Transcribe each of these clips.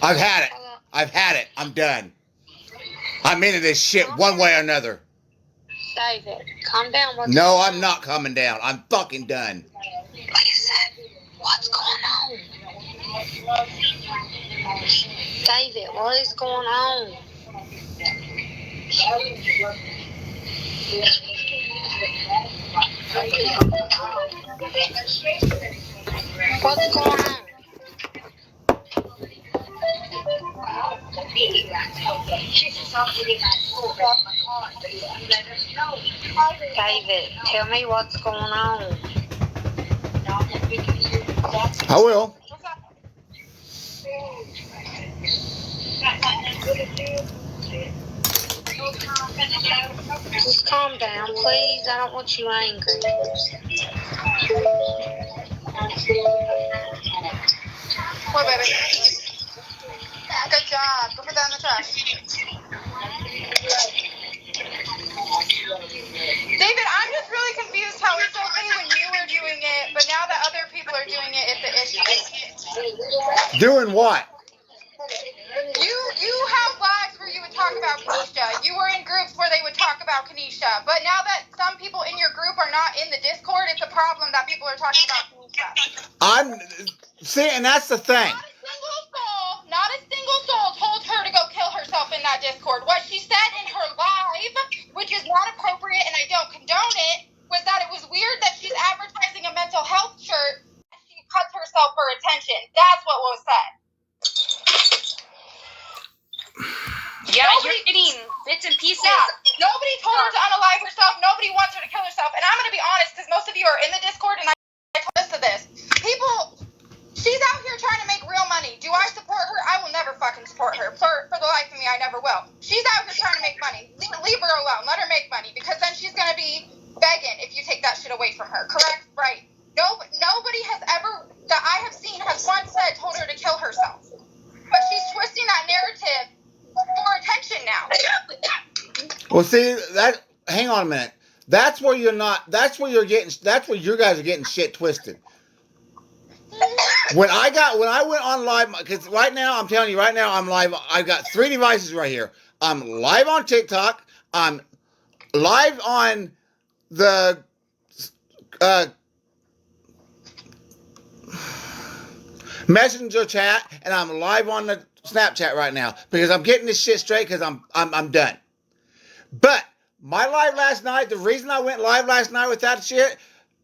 I've had it. I've had it. I'm done. I'm into this shit one way or another. David, calm down. No, I'm not coming down. I'm fucking done. Like I said, what's going on? David, what is going on? What's going on? David, tell me what's going on. I will. Just calm down, please. I don't want you angry. What, baby? Good job. Go put that in the trash. David, I'm just really confused how it's okay when you were doing it, but now that other people are doing it, it's an issue. Doing what? You have lives where you would talk about Kanisha. You were in groups where they would talk about Kanisha. But now that some people in your group are not in the Discord, it's a problem that people are talking about Kanisha. And that's the thing. Not a single soul told her to go kill herself in that Discord. What she said in her live, which is not appropriate and I don't condone it, was that it was weird that she's advertising a mental health shirt and she cuts herself for attention. That's what was said. Yeah, you're getting bits and pieces. Yeah, nobody told her to unalive herself. Nobody wants her to kill herself. And I'm going to be honest, because most of you are in the Discord, and I told this to this. People, she's out here trying to make real money. Do I support her? I will never fucking support her. For the life of me, I never will. She's out here trying to make money. Leave her alone. Let her make money, because then she's going to be begging if you take that shit away from her. Correct? Right. Nobody has ever, that I have seen, has once said, told her to kill herself. But she's twisting that narrative for attention now. Well, see, hang on a minute. That's where you guys are getting shit twisted. When I went on live, because right now, I'm telling you right now, I'm live. I've got 3 devices right here. I'm live on TikTok. I'm live on the Messenger chat, and I'm live on the Snapchat right now because I'm getting this shit straight because I'm done. But my live last night, the reason I went live last night with that shit,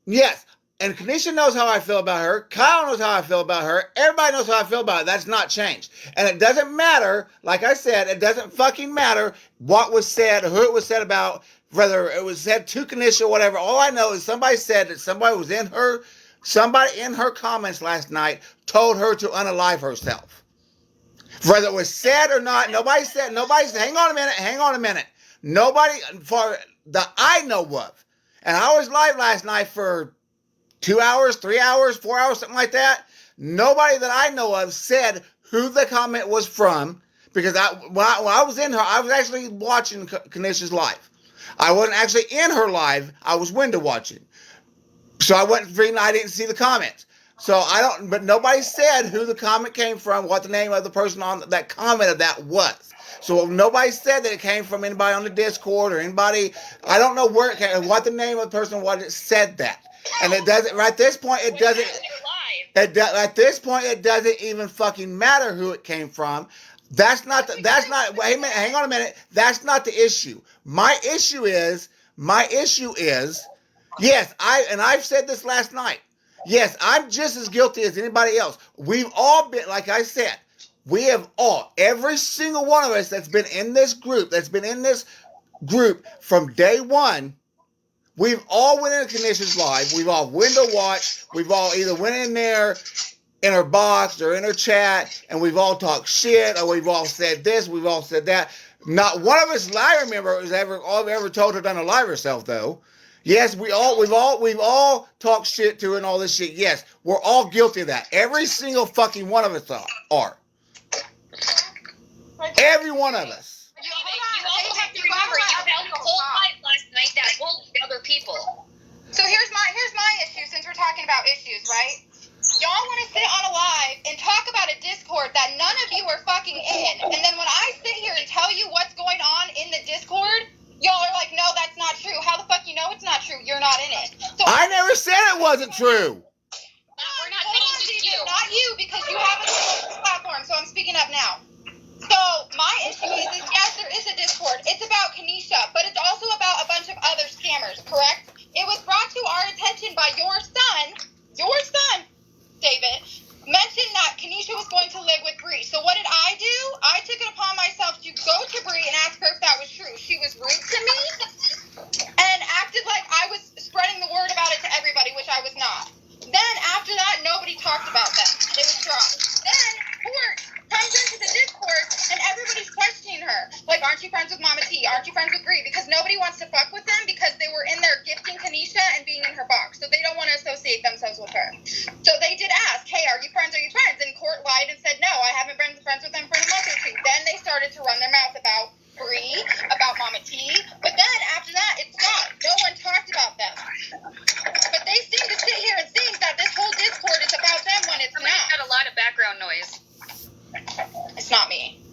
yes, and Kanisha knows how I feel about her. Kyle knows how I feel about her. Everybody knows how I feel about her. That's not changed. And it doesn't matter, like I said, it doesn't fucking matter what was said or who it was said about, whether it was said to Kanisha or whatever. All I know is somebody said that somebody in her comments last night told her to unalive herself. Whether it was said or not, nobody said, hang on a minute. Nobody, for that I know of, and I was live last night for 2 hours, 3 hours, 4 hours, something like that. Nobody that I know of said who the comment was from, because when I was in her, I was actually watching Kanisha's live. I wasn't actually in her live, I was window watching. So I didn't see the comments. But nobody said who the comment came from, what the name of the person on that commented that was. So nobody said that it came from anybody on the Discord or anybody. I don't know where it came, what the name of the person was that said that. And it doesn't, right at this point, it doesn't, at this point, it doesn't even fucking matter who it came from. Wait a minute, hang on a minute. That's not the issue. My issue is, yes, I've said this last night. Yes, I'm just as guilty as anybody else. We've all been, like I said, every single one of us that's been in this group from day one, we've all went into Kanisha's live. We've all window watched. We've all either went in there in her box or in her chat, and we've all talked shit, or we've all said this, we've all said that. Not one of us, I remember, has ever told her to unalive herself, though. Yes, we've all talked shit to her and all this shit. Yes, we're all guilty of that. Every single fucking one of us are. Every one of us. You also have to remember, you held a whole live last night that bullied other people. So here's my issue, since we're talking about issues, right? Y'all want to sit on a live and talk about a Discord that none of you are fucking That wasn't true. We're not Hold on, saying just David, you. not you, because you have a platform, so I'm speaking up now. So, my issue is yes, there is a Discord. It's about Kanisha, but it's also about a bunch of other scammers, correct? It was brought to our attention by your son, David, mentioned that Kanisha was going to live with Bree. So what did I do? I took it upon myself to go to Bree and ask her if that was true. She was rude to me and acted like I was spreading the word about it to everybody, which I was not. Then, after that, nobody talked about them. It was dropped. Then, Court comes into the Discord, and everybody's questioning her. Like, aren't you friends with Mama T? Aren't you friends with Bree? Because nobody wants to fuck with them because they were in there gifting Kanisha and being in her box. So they don't want to associate themselves with her. So they did ask, hey, are you friends? Are you friends? And Court lied and said, no, I haven't been friends with them for a month or two. Then they started to run their mouth about Bree, about Mama T. But then, after that, it stopped. No one talked about them. But they seem to sit here and think that this whole Discord is about them when it's Somebody's not. got a lot of background noise. It's not me.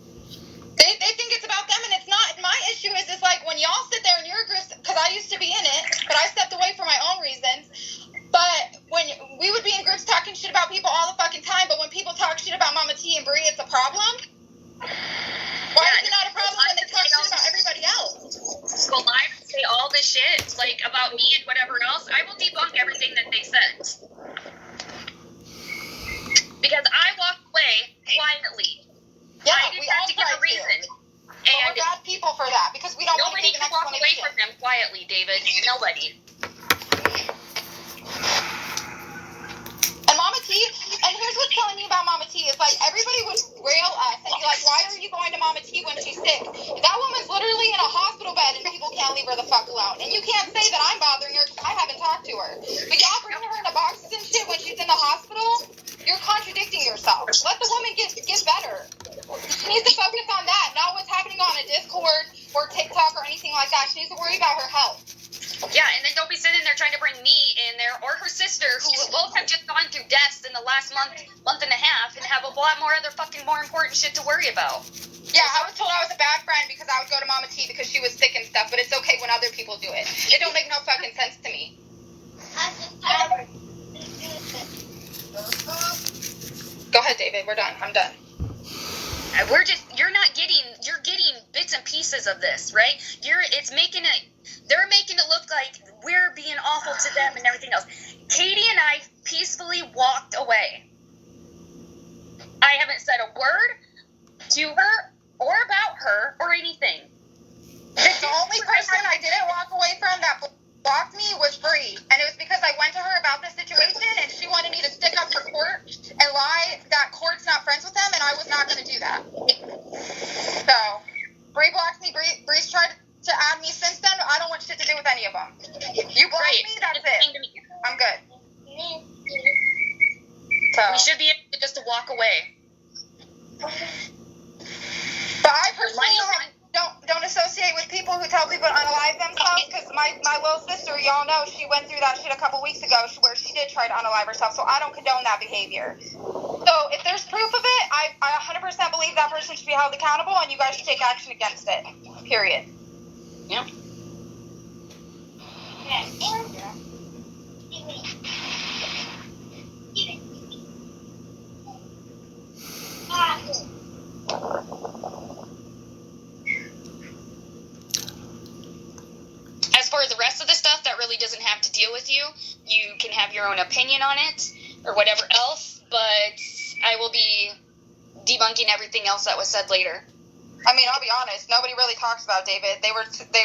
They think it's about them and it's not. My issue is like when y'all sit there in your groups, because I used to be in it, but I stepped away for my own reasons. But when we would be in groups talking shit about people all the fucking time, but when people talk shit about Mama T and Bree, it's a problem? Why is it not a problem when they talk shit about everybody else? Go live and say all this shit, like, about me and whatever else. I will debunk everything that they said. Because I walked away quietly. Yeah, I didn't we have all to give try a reason. But we're And bad people for that because we don't want to nobody be the can next walk one to away get from them quietly, David. Nobody. And Mama T, and here's what's killing me about Mama T is like everybody would rail us and be like, why are you going to Mama T when she's sick? That woman's literally in a hospital bed and people can't leave her the fuck alone. And you can't say that I'm bothering her because I haven't talked to her. But y'all bring her into boxes and shit when she's in the hospital. You're contradicting yourself. Let the woman get better. She needs to focus on that, not what's happening on a Discord or TikTok or anything like that. She needs to worry about her health. Yeah, and then don't be sitting there trying to bring me in there or her sister, who both have just gone through deaths in the last month and a half, and have a lot more other fucking more important shit to worry about. Yeah, I was told I was a bad friend because I would go to Mama T because she was sick and stuff, but it's okay when other people do it. It don't make no fucking sense to me. Go ahead, David. We're done. I'm done. You're getting bits and pieces of this, right? They're making it look like we're being awful to them and everything else. Katie and I peacefully walked away. I haven't said a word to her or about her or anything. The only person I didn't walk away from that blocked me was Bree, and it was because I went to her about this situation, and she wanted me to stick up for Court and lie that Court's not friends with them, and I was not going to do that. So, Bree blocked me. Bree's tried to add me since then. I don't want shit to do with any of them. You blocked me, that's it. I'm good. So, We should be able to just walk away. but I personally don't associate with people who tell people to unalive themselves, because my little sister, y'all know, she went through that shit a couple weeks ago where she did try to unalive herself, so I don't condone that behavior. So if there's proof of it, I 100% believe that person should be held accountable, and you guys should take action against it. Period. Yeah. As far as the rest of the stuff, that really doesn't have to deal with you. You can have your own opinion on it or whatever else, but I will be debunking everything else that was said later. I mean, I'll be honest. Nobody really talks about David. They were today.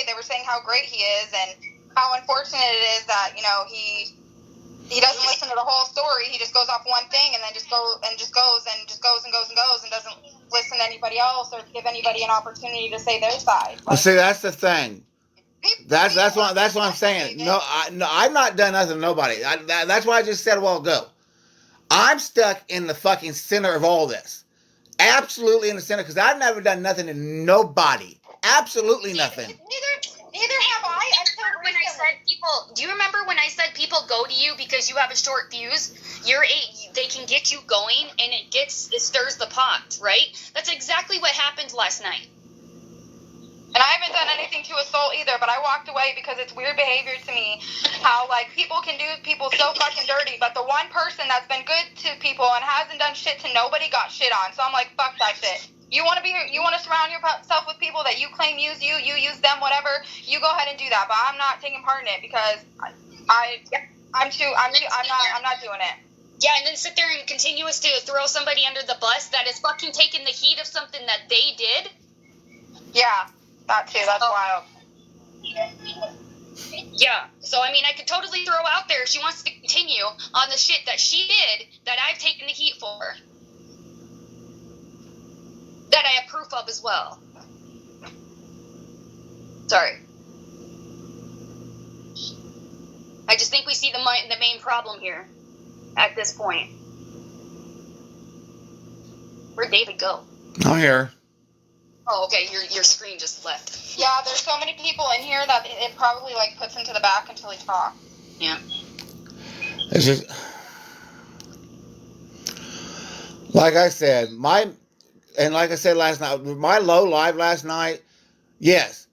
They were saying how great he is and how unfortunate it is that he doesn't listen to the whole story. He just goes off one thing and then just goes and doesn't listen to anybody else or give anybody an opportunity to say their side. Well, see, that's the thing. That's what I'm saying. No, I've not done nothing to nobody. That's why I just said a while ago. I'm stuck in the fucking center of all this. Absolutely in the center, because I've never done nothing to nobody. Absolutely nothing. Neither have I until When I said do you remember when I said people go to you because you have a short fuse? They can get you going, and it stirs the pot, right? That's exactly what happened last night. And I haven't done anything anything to assault either, but I walked away because it's weird behavior to me how, like, people can do people so fucking dirty, but the one person that's been good to people and hasn't done shit to nobody got shit on. So I'm like, fuck that shit. You want to surround yourself with people that you claim use you use them, whatever, you go ahead and do that, but I'm not taking part in it because I'm not doing it. Yeah, and then sit there and continue to throw somebody under the bus that is fucking taking the heat of something that they did. Yeah, that too. That's wild. Yeah, so I mean, I could totally throw out there if she wants to continue on the shit that she did that I've taken the heat for. That I have proof of as well. Sorry. I just think we see the main problem here at this point. Where'd David go? I'm here. Oh, okay, your screen just left. Yeah, there's so many people in here that it probably, like, puts him to the back until he talks. Yeah. It's just, like I said, like I said last night, my low live last night, yes,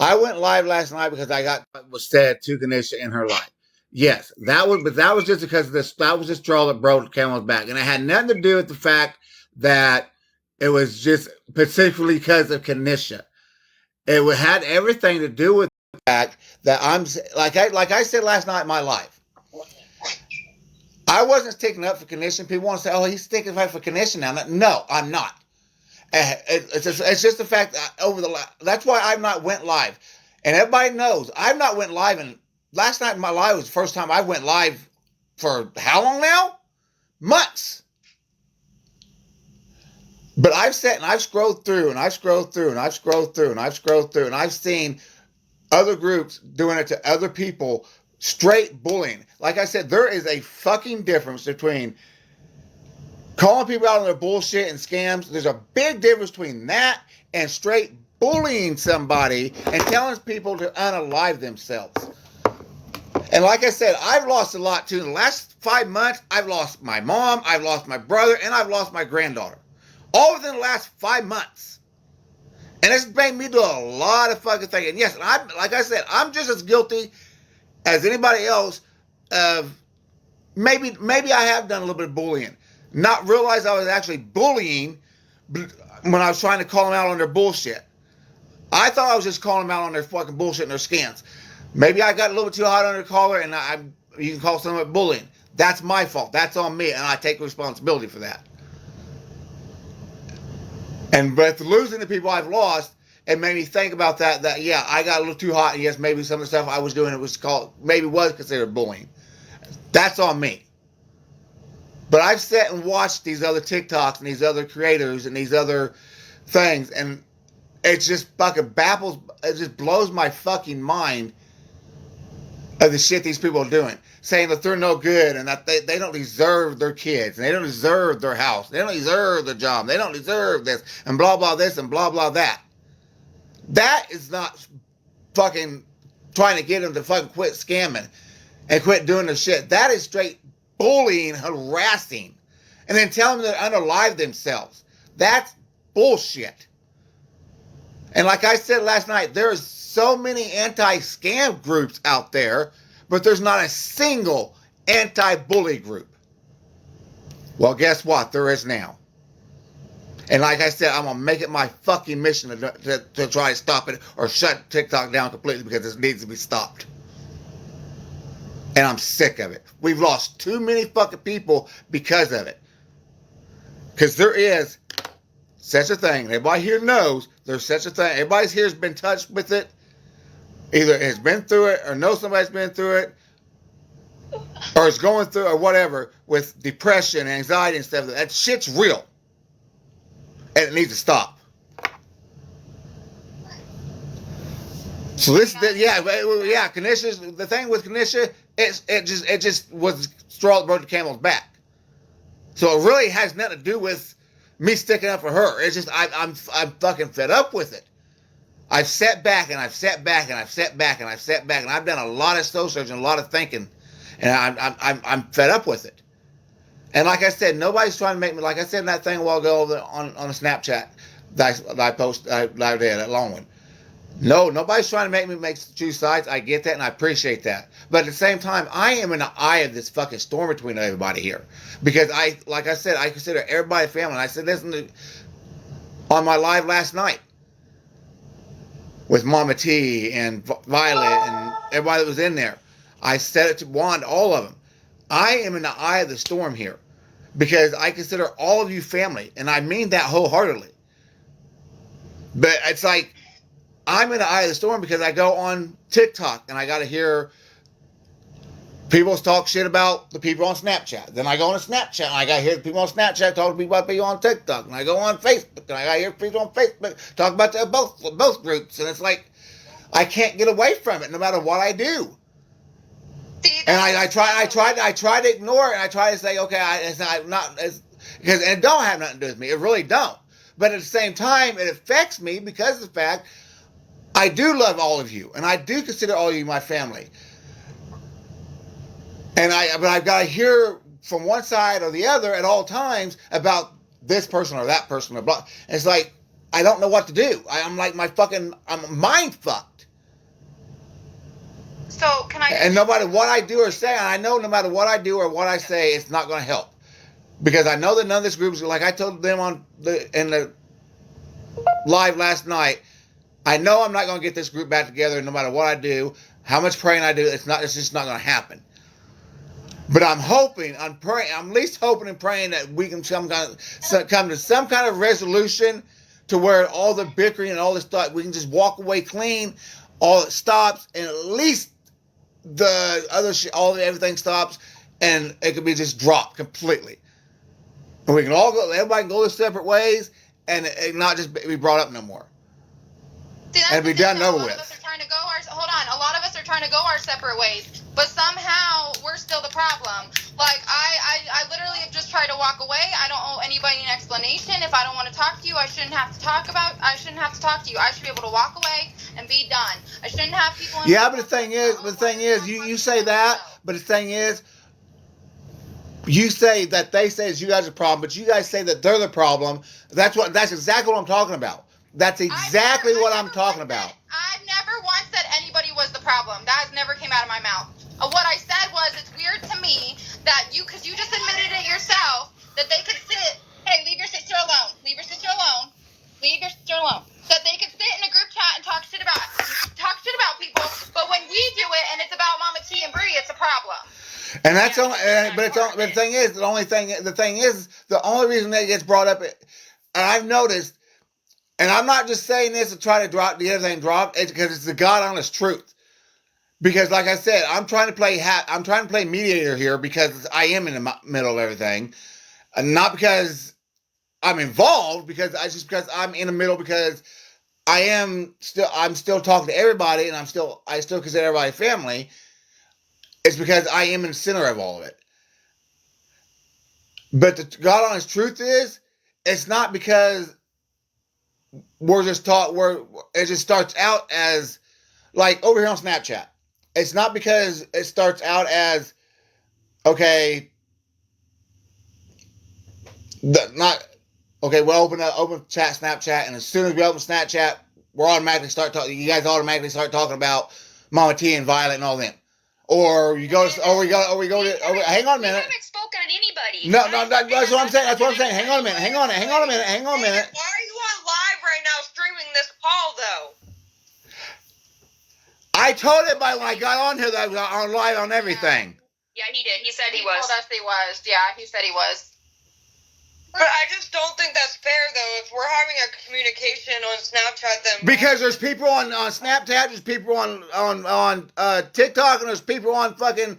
I went live last night because I got what was said to Kanisha in her life. Yes, that was just because of this. That was the straw that broke the camel's back, and it had nothing to do with the fact that it was just particularly because of Kanisha. It had everything to do with the fact that I'm like I said last night in my life. I wasn't sticking up for Kanisha. People want to say, "Oh, he's sticking up for Kanisha now." No, I'm not. It's just the fact that that's why I've not went live, and everybody knows I've not went live. And last night in my live was the first time I went live for how long now? Months. But I've sat and I've scrolled through and I've scrolled through and I've scrolled through and I've scrolled through and I've seen other groups doing it to other people, straight bullying. Like I said, there is a fucking difference between calling people out on their bullshit and scams. There's a big difference between that and straight bullying somebody and telling people to unalive themselves. And like I said, I've lost a lot too. In the last 5 months, I've lost my mom, I've lost my brother, and I've lost my granddaughter. All within the last 5 months. And it's made me do a lot of fucking thinking. Yes, and like I said, I'm just as guilty as anybody else of maybe I have done a little bit of bullying. Not realize I was actually bullying when I was trying to call them out on their bullshit. I thought I was just calling them out on their fucking bullshit and their scams. Maybe I got a little bit too hot under the collar and you can call some of it bullying. That's my fault. That's on me, and I take responsibility for that. But losing the people I've lost, it made me think about that yeah, I got a little too hot, and yes, maybe some of the stuff I was doing was considered bullying. That's on me. But I've sat and watched these other TikToks and these other creators and these other things, and it just fucking it just blows my fucking mind of the shit these people are doing. Saying that they're no good and that they don't deserve their kids and they don't deserve their house. They don't deserve their job. They don't deserve this and blah, blah, this and blah, blah, that. That is not fucking trying to get them to fucking quit scamming and quit doing their shit. That is straight bullying, harassing, and then telling them to unalive themselves. That's bullshit. And like I said last night, there's so many anti-scam groups out there, but there's not a single anti-bully group. Well, guess what? There is now. And like I said, I'm going to make it my fucking mission to try to stop it or shut TikTok down completely because it needs to be stopped. And I'm sick of it. We've lost too many fucking people because of it. Because there is such a thing. Everybody here knows there's such a thing. Everybody here has been touched with it. Either has been through it or knows somebody's been through it. Or is going through or whatever with depression, anxiety and stuff. That shit's real. And it needs to stop. So Kanisha's, the thing with Kanisha, it just was the straw that broke the camel's back. So it really has nothing to do with me sticking up for her. It's just I'm fucking fed up with it. I've sat back and I've sat back and I've sat back and I've sat back and I've done a lot of soul searching, a lot of thinking, and I'm fed up with it. And like I said, nobody's trying to make me, like I said in that thing a while ago on a Snapchat that I did, that long one. No, nobody's trying to make me make two sides. I get that and I appreciate that. But at the same time, I am in the eye of this fucking storm between everybody here. Because like I said, I consider everybody family. And I said this on my live last night with Mama T and Violet and everybody that was in there. I said it to Wanda, all of them. I am in the eye of the storm here because I consider all of you family, and I mean that wholeheartedly. But it's like I'm in the eye of the storm because I go on TikTok and I got to hear people talk shit about the people on Snapchat. Then I go on Snapchat and I got to hear the people on Snapchat talk to people about people on TikTok. And I go on Facebook and I got to hear people on Facebook talk about both groups. And it's like I can't get away from it no matter what I do. And I try to ignore it, and I try to say, okay, because it don't have nothing to do with me. It really don't. But at the same time, it affects me because of the fact I do love all of you, and I do consider all of you my family. But I've got to hear from one side or the other at all times about this person or that person or blah. And it's like I don't know what to do. I'm like I'm mind fucked. So can I? And no matter what I do or say, and I know no matter what I do or what I say, it's not going to help. Because I know that none of this group is, like I told them in the live last night, I know I'm not going to get this group back together no matter what I do, how much praying I do, it's just not going to happen. But I'm praying, I'm at least hoping and praying that we can come to some kind of resolution to where all the bickering and all this stuff, we can just walk away clean, all it stops, and at least the other shit, everything stops, and it could be just dropped completely. And we can all go, everybody can go their separate ways, and it not just be brought up no more. See, and be done over with. A lot of us are trying to go our separate ways, but somehow we're still the problem. Like, I literally have just tried to walk away. I don't owe anybody an explanation. If I don't want to talk to you, I shouldn't have to talk to you. I should be able to walk away and be done. I shouldn't have people. Yeah, but the thing is, you say that, but the thing is, you say that they say it's you guys are the problem, but you guys say that they're the problem. That's exactly what I'm talking about. That's exactly what I'm talking about. I've never once said anybody was the problem. That has never came out of my mouth. What I said was, it's weird to me that because you just admitted it yourself, that they could sit, hey, leave your sister alone. Leave your sister alone. That they could sit in a group chat and talk shit about people, but when we do it and it's about Mama T and Bree, it's a problem. And that's the thing is, the only reason that gets brought up, and I've noticed, and I'm not just saying this to try to get everything dropped, it's because it's the God honest truth. Because like I said, I'm trying to play mediator here because I am in the middle of everything, and not because I'm involved, because I'm in the middle, because I'm still talking to everybody, and I still consider everybody family. It's because I am in the center of all of it. But the God honest truth is, it's not because it just starts out as, like over here on Snapchat. It's not because it starts out as, okay, we'll open chat Snapchat, and as soon as we open Snapchat, you guys automatically start talking about Mama T and Violet and all them. Or we go to, hang on a minute. We haven't spoken on anybody. No, that's what I'm saying. Hang on a minute. Why are you on live right now streaming this call, though? I told everybody when I got on here that I was on live on everything. Yeah, he did. He said he was. Told us he was. Yeah, he said he was. But I just don't think that's fair, though. If we're having a communication on Snapchat, then because there's people on Snapchat, there's people on TikTok, and there's people on Facebook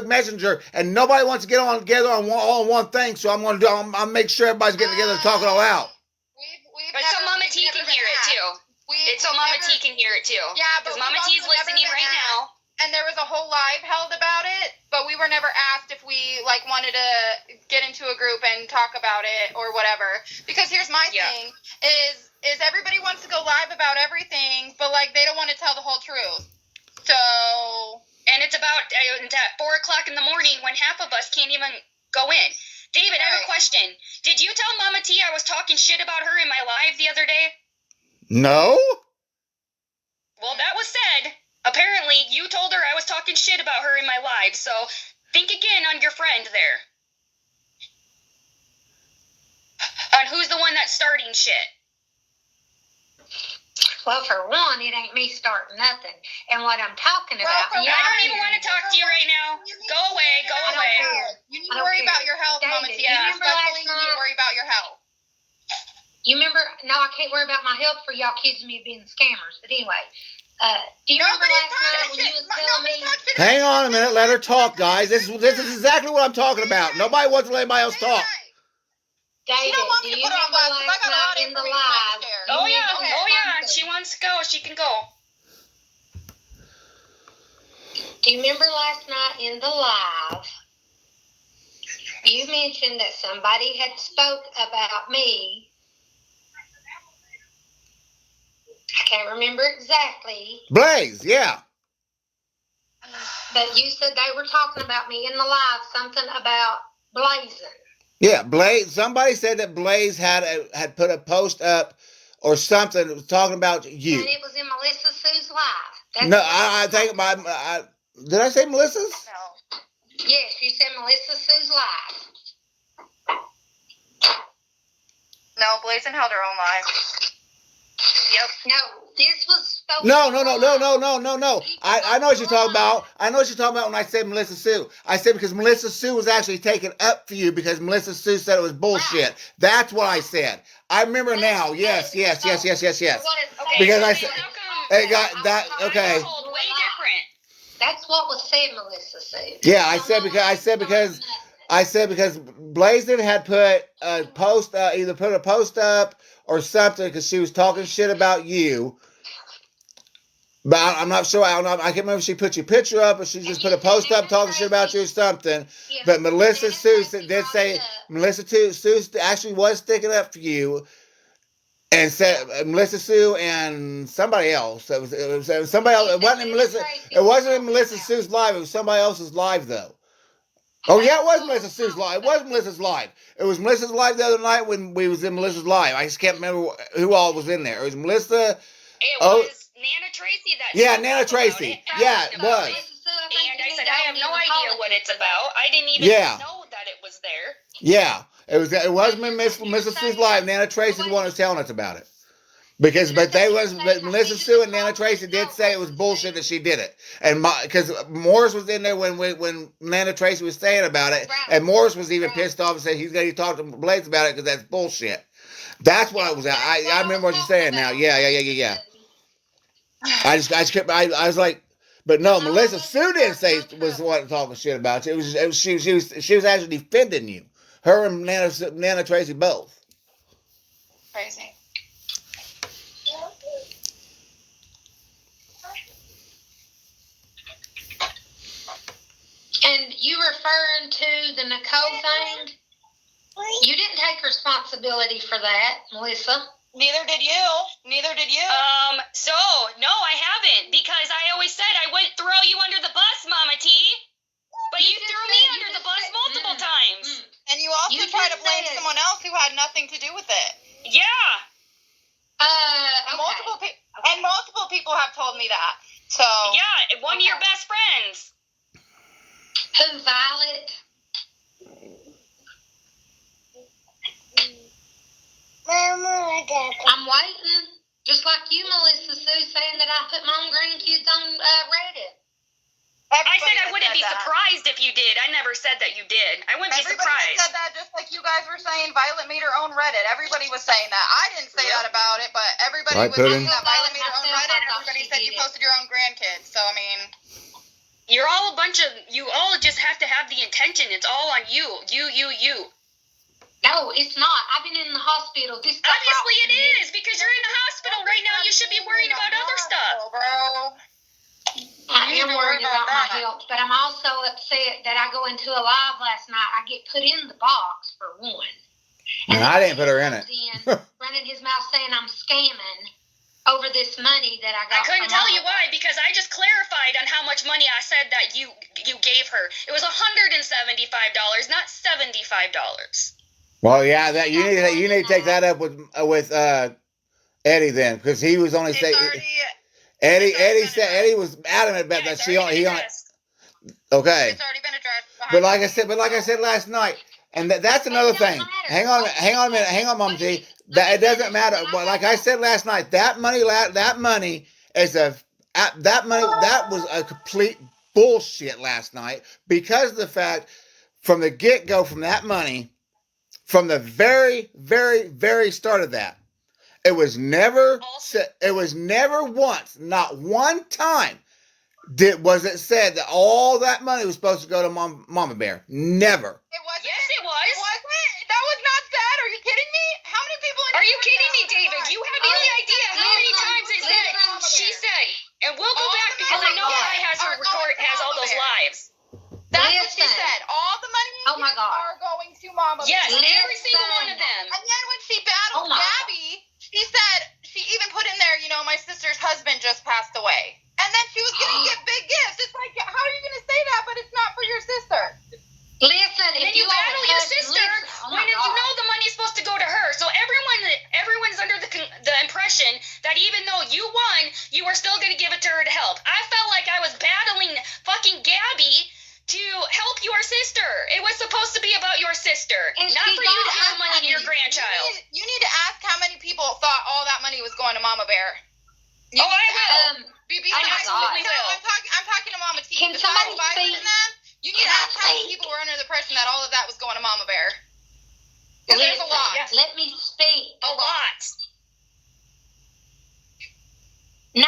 Messenger, and nobody wants to get on together on one thing. So I'll make sure everybody's getting together and talk it all out. But so Mama T can hear it too. Mama T can hear it too. Yeah, but because Mama T's listening right now. And there was a whole live held about it, but we were never asked if we wanted to get into a group and talk about it or whatever. Because here's my thing: is everybody wants to go live about everything, but they don't want to tell the whole truth. So, and it's about at 4:00 in the morning when half of us can't even go in. David, I have a question. Did you tell Mama T I was talking shit about her in my live the other day? No? Well, that was said. Apparently, you told her I was talking shit about her in my live, so think again on your friend there. On who's the one that's starting shit. Well, for one, it ain't me starting nothing. And what I'm talking about... I don't even want to talk to you right now. Go away, go away. You need to worry about your health, Mama Tia. Especially you need to worry about your health. You remember... No, I can't worry about my health for y'all accusing me of being scammers. But anyway, do you remember last night when you was telling me... Hang on a minute. Let her talk, guys. This is exactly what I'm talking about. Nobody wants to let anybody else talk. David, She don't want me to put her on blast because I got a lot of in the information live? to share. Oh yeah. She wants to go. She can go. Do you remember last night in the live, you mentioned that somebody had spoke about me. I can't remember exactly. Blaze, yeah. But you said they were talking about me in the live, something about blazing. Yeah, Blaze. Somebody said that Blaze had put a post up or something that was talking about you. And it was in Melissa Sue's live. No, I think did I say Melissa's? No. Yes, you said Melissa Sue's live. No, Blazin held her own live. Yep. No, this was spoken. No. I know what you're talking about. I know what you're talking about when I said Melissa Sue. I said because Melissa Sue was actually taken up for you because Melissa Sue said it was bullshit. That's what I said. I remember now. Yes. Okay, Because so I said how come it got that. Okay. I was told way different. That's what was said, Melissa Sue. Yeah, I said because Blazin had put a post, either put a post up or something because she was talking shit about you. But I'm not sure. I can't remember if she put your picture up or she just put a post up talking shit about you or something. Yeah. But Melissa Sue did say Sue actually was sticking up for you, and said Melissa Sue and somebody else. It was somebody else. It wasn't in Melissa. It wasn't in Melissa Sue's live. It was somebody else's live though. Oh yeah, it was Melissa Sue's live. It was Melissa's live. It was Melissa's live the other night when we was in Melissa's live. I just can't remember who all was in there. It was Melissa. It was Nana Tracy that. Yeah, Nana Tracy. Yeah, it was. And I said I have no idea what it's about. I didn't even know that it was there. Yeah, it was Melissa Sue's live. Nana Tracy was the one who was telling us about it. But Melissa Sue and Nana Tracy did say it was bullshit that she did it, and because Morris was in there when Nana Tracy was saying about it, and Morris was even pissed off and said he's going to talk to Blaze about it because that's bullshit. That's what I was at. I remember what you're saying now. Yeah. I was like, but no, Melissa Sue didn't say was the one talking shit about you. She was actually defending you. Her and Nana Tracy both. Crazy. And you referring to the Nicole thing? You didn't take responsibility for that, Melissa. Neither did you. So, no, I haven't, because I always said I wouldn't throw you under the bus, Mama T. But you threw me under the bus multiple times. And you also tried to blame someone else who had nothing to do with it. Yeah. Okay. Multiple people have told me that. So Yeah, one of your best friends. Who, Violet? I'm waiting. Just like you, Melissa Sue, saying that I put my own grandkids on Reddit. I said I wouldn't be surprised if you did. I never said that you did. I wouldn't be Everybody surprised. said that, just like you guys were saying. Violet made her own Reddit. Everybody was saying that. I didn't say that about it, but everybody was saying that Violet made her own Reddit. Everybody said you posted your own grandkids. So I mean, you're all a bunch of. You all just have to have the intention. It's all on you. You. No, it's not. I've been in the hospital. Obviously it is, because you're in the hospital right now. You should be worried about other stuff. Bro. I am worried about my health, but I'm also upset that I go into a live last night. I get put in the box for one. And I didn't put her in it. Running his mouth saying I'm scamming over this money that I got. I couldn't tell you why, because I just clarified on how much money I said that you gave her. It was $175, not $75. Well, yeah, that you need to take that up with Eddie then, because he was only It's saying already. Eddie was adamant about that. He only okay. It's already been addressed. But like I said last night, and that's another thing. Hang on a minute, hang on, Mom T. That it doesn't matter. But like I said last night, that money is that was a complete bullshit last night because of the fact from the get go from that money, from the very start of that, it was never once, not one time was it said that all that money was supposed to go to Mama Bear. Never. It wasn't. Yes, it was. It wasn't. That was not said. Are you kidding me? How many people? Are you kidding me, David? You have any idea how many times it said she said? And we'll go back because I know I has all those lives. That's what she said. All the money are going to Mama Bear. Yes, every single one of them. And then when she battled Gabby, she said she even put in there, my sister's husband just passed away. And then she was going to get big gifts. It's like, how are you going to say that, but it's not for your sister? Listen, and then you battle your sister when you know the money's supposed to go to her. So everyone's under the impression that even though you won, you were still going to give it to her to help. I felt like I was battling fucking Gabby to help your sister. It was supposed to be about your sister, and not for you to give money to your grandchild. You need to ask how many people thought all that money was going to Mama Bear. I will. I absolutely will. I'm talking to Mama T. Can somebody speak? You need to ask how many people were under the impression that all of that was going to Mama Bear. Because there's a lot. Yes. Let me speak. A lot. $90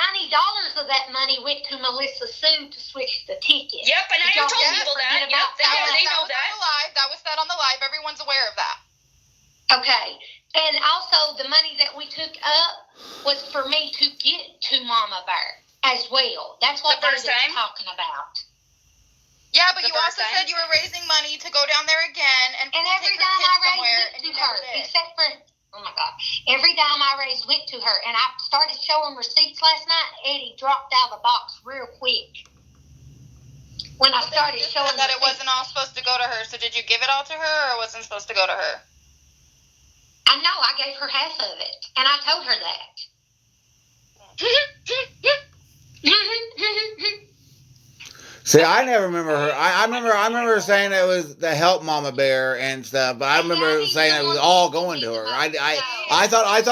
of that money went to Melissa Sue to switch the ticket. Yep, and I told people that. Yep, they know that. That was said on the live. Everyone's aware of that. Okay. And also, the money that we took up was for me to get to Mama Bear as well. That's what they're talking about. Yeah, but you also said you were raising money to go down there again and every dime I raised went to her, except for, oh my God, every dime I raised went to her. And I started showing receipts last night. Eddie dropped out of the box real quick. When I started showing that it wasn't all supposed to go to her, so did you give it all to her or wasn't supposed to go to her? I know, I gave her half of it, and I told her that. See, I never remember her. I remember saying it was to help Mama Bear and stuff, but I remember saying it was all going to her. I thought it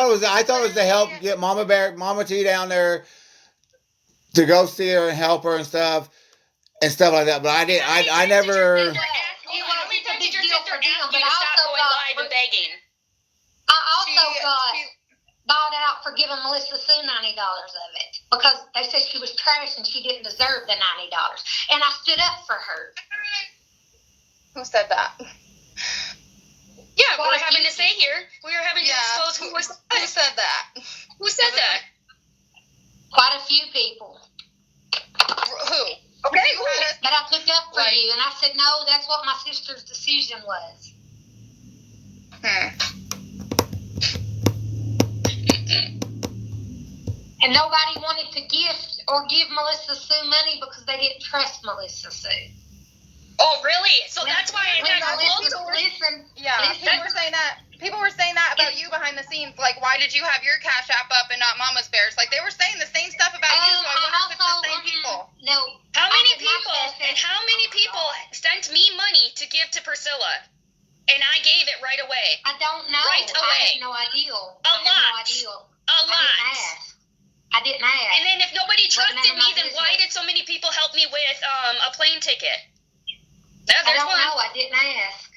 was to help get Mama T down there to go see her and help her and stuff like that. But I never. I also got bought out for giving Melissa Sue $90 of it because they said she was trash and she didn't deserve the $90. And I stood up for her. Who said that? Yeah, we're having to say here. We were having to expose who said that. Who said that? Quite a few people. Who? Okay, who? But I took up for you, and I said, no, that's what my sister's decision was. And nobody wanted to gift or give Melissa Sue money because they didn't trust Melissa Sue. Oh, really? So that's why people were saying that about you behind the scenes. Like, why did you have your Cash App up and not Mama's Bears? Like, they were saying the same stuff about you, so I wonder if it's the same people. No. How many people sent me money to give to Priscilla? And I gave it right away. I don't know. Right away. I had no idea. A lot. I didn't ask. And then if nobody trusted me, then why did so many people help me with a plane ticket? I don't know. I didn't ask.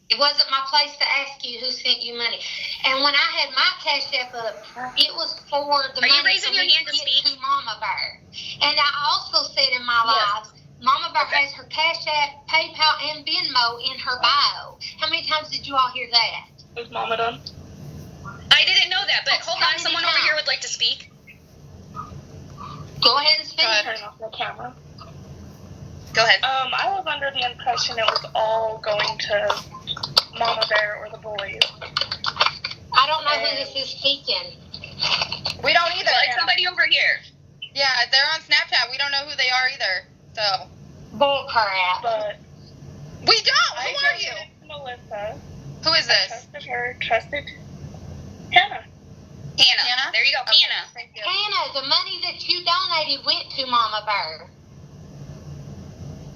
It wasn't my place to ask you who sent you money. And when I had my Cash App up, it was for the money you raising your hand to speak? To Mama Bear. And I also said in my lives, Mama Bear has her Cash App, PayPal, and Venmo in her bio. How many times did you all hear that? Is Mama done? I didn't know that, but hold on. Someone over here would like to speak. Go ahead and speak. Go ahead. Turn off the camera. Go ahead. I was under the impression it was all going to Mama Bear or the boys. I don't know who this is speaking. We don't either. Well, it's somebody over here. Yeah, they're on Snapchat. We don't know who they are either. So. Bull crap. But we don't. Who are you? Melissa. Who is this? Trusted her. Trusted Hannah. Hannah. There you go, Okay, Hannah. thank you. Hannah, the money that you donated went to Mama Bear.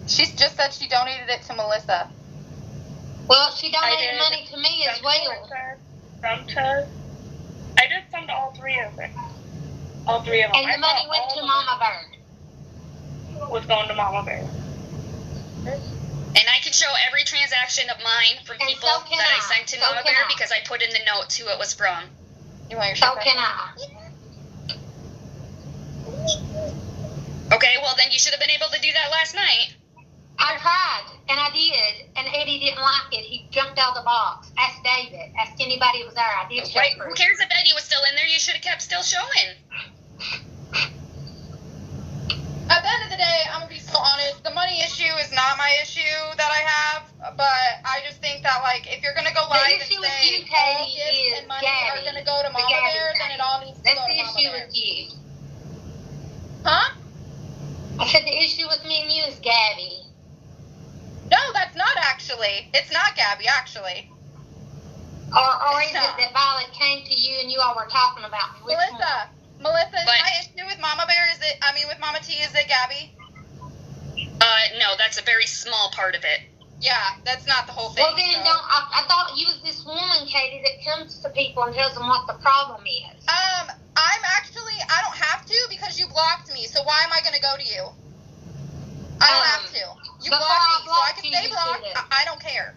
She just said she donated it to Melissa. Well, she I donated did. money to me as well. Some to. I did some to all three of them. All three of them. And the money went to Mama Bear. Was going to Mama Bear. And I can show every transaction of mine from And people so can that I I. sent to So Mama can Bear I. because I put in the notes who it was from. You want your So shirt back? can I. Okay, well then you should have been able to do that last night. I tried, and I did, and Eddie didn't like it. He jumped out of the box. Ask David. Ask anybody who was there. I did show Right? proof. Who cares if Eddie was still in there? You should have kept still showing. At the end of the day, I'm gonna be so honest. The money issue is not my issue that I have, but I just think that like if you're gonna go live and issue with say you, all Katie, gifts is and money Gabby. are gonna go to The Mama Gabby Bear, then thing. it all needs to That's go the to Mama issue Bear. with you. Huh? I said the issue with me and you is Gabby. No, that's not actually. It's not Gabby actually. Or is It's not. it that Violet came to you and you all were talking about me? Which one? Melissa, is But- my issue with Mama Bear with Mama T, is it Gabby? No, that's a very small part of it. Yeah, that's not the whole thing. Well, then so. I thought you was this woman, Katie, that comes to people and tells them what the problem is. I don't have to because you blocked me, so why am I gonna go to you? I don't have to. You before blocked I me, so I blocked can you, stay you blocked. could've. I don't care.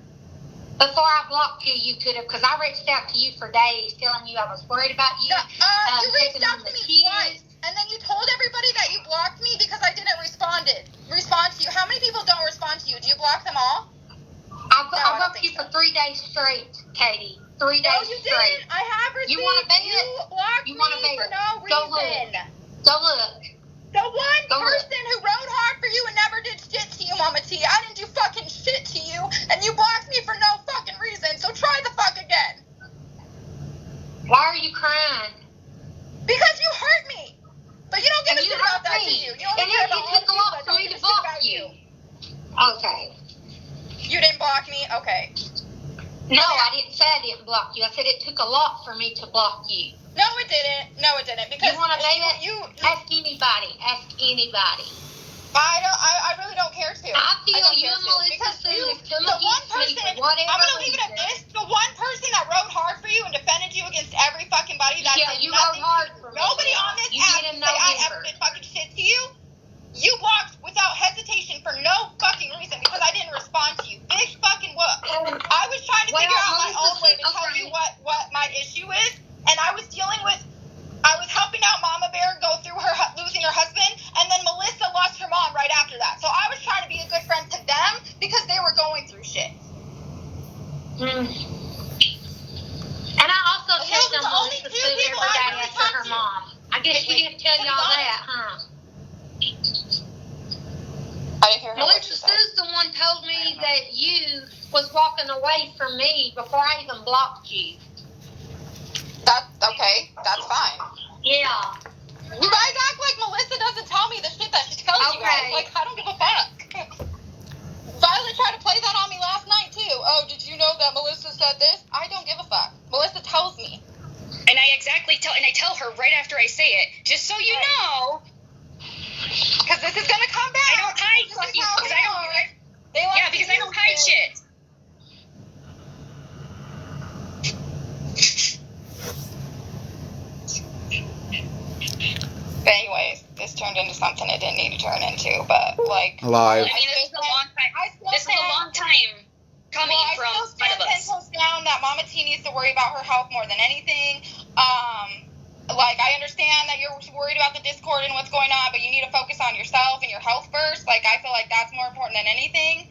Before I blocked you, you could have, because I reached out to you for days telling you I was worried about you. You reached taking out on to the me kids. twice, and then you told everybody that you blocked me because I didn't respond to you. How many people don't respond to you? Do you block them all? I No, I don't blocked think you so. for 3 days straight, Katie. 3 No, days you straight. didn't. I have received. You wanna bet? You blocked You wanna me bet? for no Go look. reason. Go look. The one Go look. person who rode hard for you and never did shit to you, Mama T. I didn't do fucking shit to you, and you blocked me for no fucking reason, so try the fuck again. Why are you crying? Because you hurt me. But you don't give And a you shit about hurt that, me. do you? You only And care it about all took a you, lot but for don't me give to a shit block about you. you. Okay. You didn't block me? Okay. No, I didn't say I didn't block you. I said it took a lot for me to block you. No, it didn't. No, it didn't. Because You want to bet it? you Ask anybody. Ask anybody. I really don't care to. I feel don't you care and to. Melissa Because Sue you, is coming the one against me person, for whatever I'm gonna leave it at reason. this. The one person that rode hard for you and defended you against every fucking buddy that Yeah, did you nothing rode hard to you. for me. Nobody on this You app did can in say I ever November. did fucking shit to you. You blocked without hesitation for no fucking reason because I didn't respond to you. Big fucking whoop. I was trying to figure out my own way to tell you what my issue is, and I was helping out Mama Bear go through her losing her husband, and then Melissa lost her mom right after that. So I was trying to be a good friend to them because they were going through shit. And I also And checked those on are the only Melissa two Sue people every I day really after talk her to. mom. I guess she didn't tell y'all that, huh? I didn't hear her. Melissa Sue's the one told me that you was walking away from me before I even blocked you. That's okay. That's fine. Yeah. You guys act like Melissa doesn't tell me the shit that she tells you guys. Okay. Like, I don't give a fuck. Violet tried to play that on me last night, too. Oh, did you know that Melissa said this? I don't give a fuck. Melissa tells me. And I tell her right after I say it, just so you know. Because this is going to come back. I don't hide This is fucking, how because they I are. don't, They like yeah, to because I use don't hide it. shit. But anyways, this turned into something it didn't need to turn into. But, like... Live. I mean, this is a long time. This is a long time coming from I still one stand of 10 us. toes down that Mama T needs to worry about her health more than anything. Like, I understand that you're worried about the Discord and what's going on, but you need to focus on yourself and your health first. Like, I feel like that's more important than anything.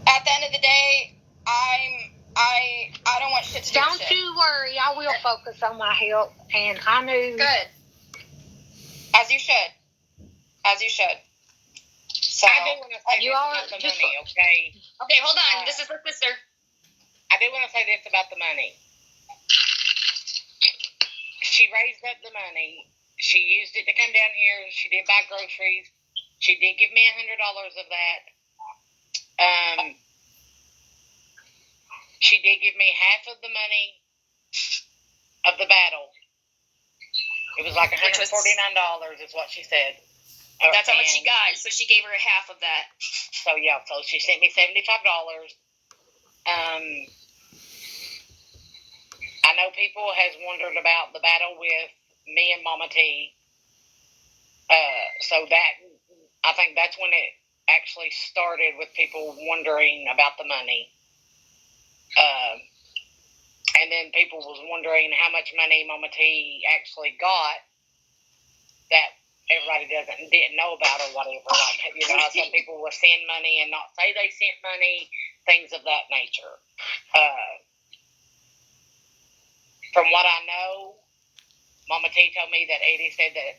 At the end of the day, I don't want shit to do with Don't shit. you worry. I will focus on my health. And I knew. Good. As you should. As you should. So, I do want to say You this are about the just- money, okay? Okay, hold on. This is her sister. I do want to say this about the money. She raised up the money. She used it to come down here. She did buy groceries. She did give me $100 of that. She did give me half of the money of the battle. It was like $149 is what she said. That's how much she got, so she gave her half of that. So, yeah, so she sent me $75. I know people has wondered about the battle with me and Mama T. So that, I think that's when it actually started with people wondering about the money. And then people was wondering how much money Mama T actually got that everybody didn't know about or whatever. Like, you know, some people will send money and not say they sent money, things of that nature. From what I know, Mama T told me that Eddie said that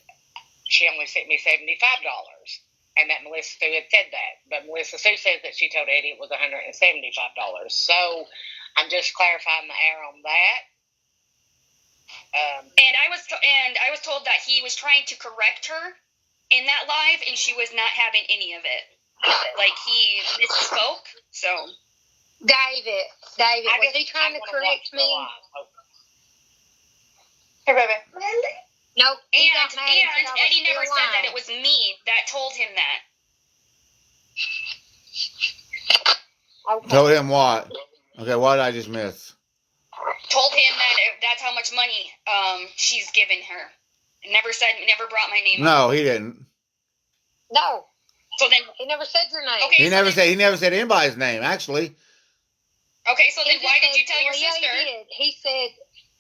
she only sent me $75, and that Melissa Sue had said that. But Melissa Sue says that she told Eddie it was $175. So I'm just clarifying the error on that. And I was told that he was trying to correct her in that live, and she was not having any of it. Like, he misspoke. So, David, was he trying to correct me? Hey, baby. Nope. And Eddie never said that it was me that told him that. Okay. Told him what? Okay, what did I just miss? Told him that that's how much money she's given her. Never brought my name up. No, he didn't. No. So then He never said your name. Okay. He never said anybody's name, actually. Okay, so then why did you tell your yeah, sister? He did. He said,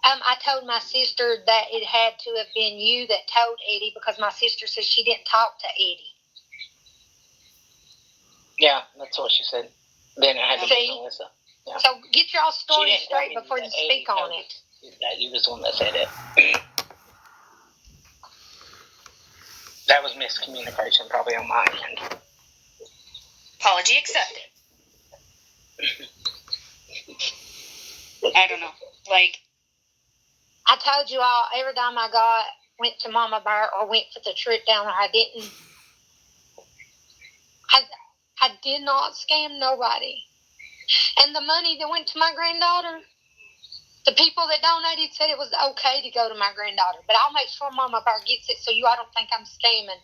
I told my sister that it had to have been you that told Eddie because my sister said she didn't talk to Eddie. Yeah, that's what she said. Then it had to be Melissa. Yeah. So get your story straight before you speak on it. That you was the one that said it. That was miscommunication probably on my end. Apology accepted. I don't know. Like, I told you all, every time I went to Mama Bear or went for the trip down there, I did not scam nobody. And the money that went to my granddaughter, the people that donated said it was okay to go to my granddaughter. But I'll make sure Mama Bear gets it so you all don't think I'm scamming.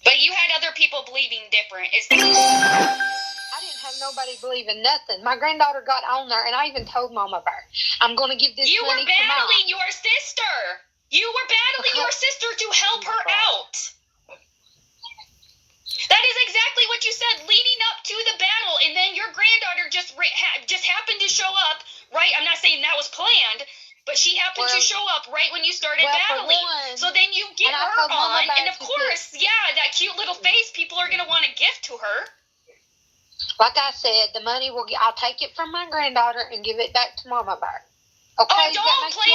But you had other people believing different. I didn't have nobody believing nothing. My granddaughter got on there, and I even told Mama Bear, I'm going to give this You money were battling your sister. You were battling your sister to help her out. That is exactly what you said leading up to the battle, and then your granddaughter just happened to show up, right? I'm not saying that was planned, but she happened to show up right when you started battling. So then you get her on, and of course, that cute little face, people are going to want to gift to her. Like I said, the money I'll take it from my granddaughter and give it back to Mama Bear. Okay, oh, don't play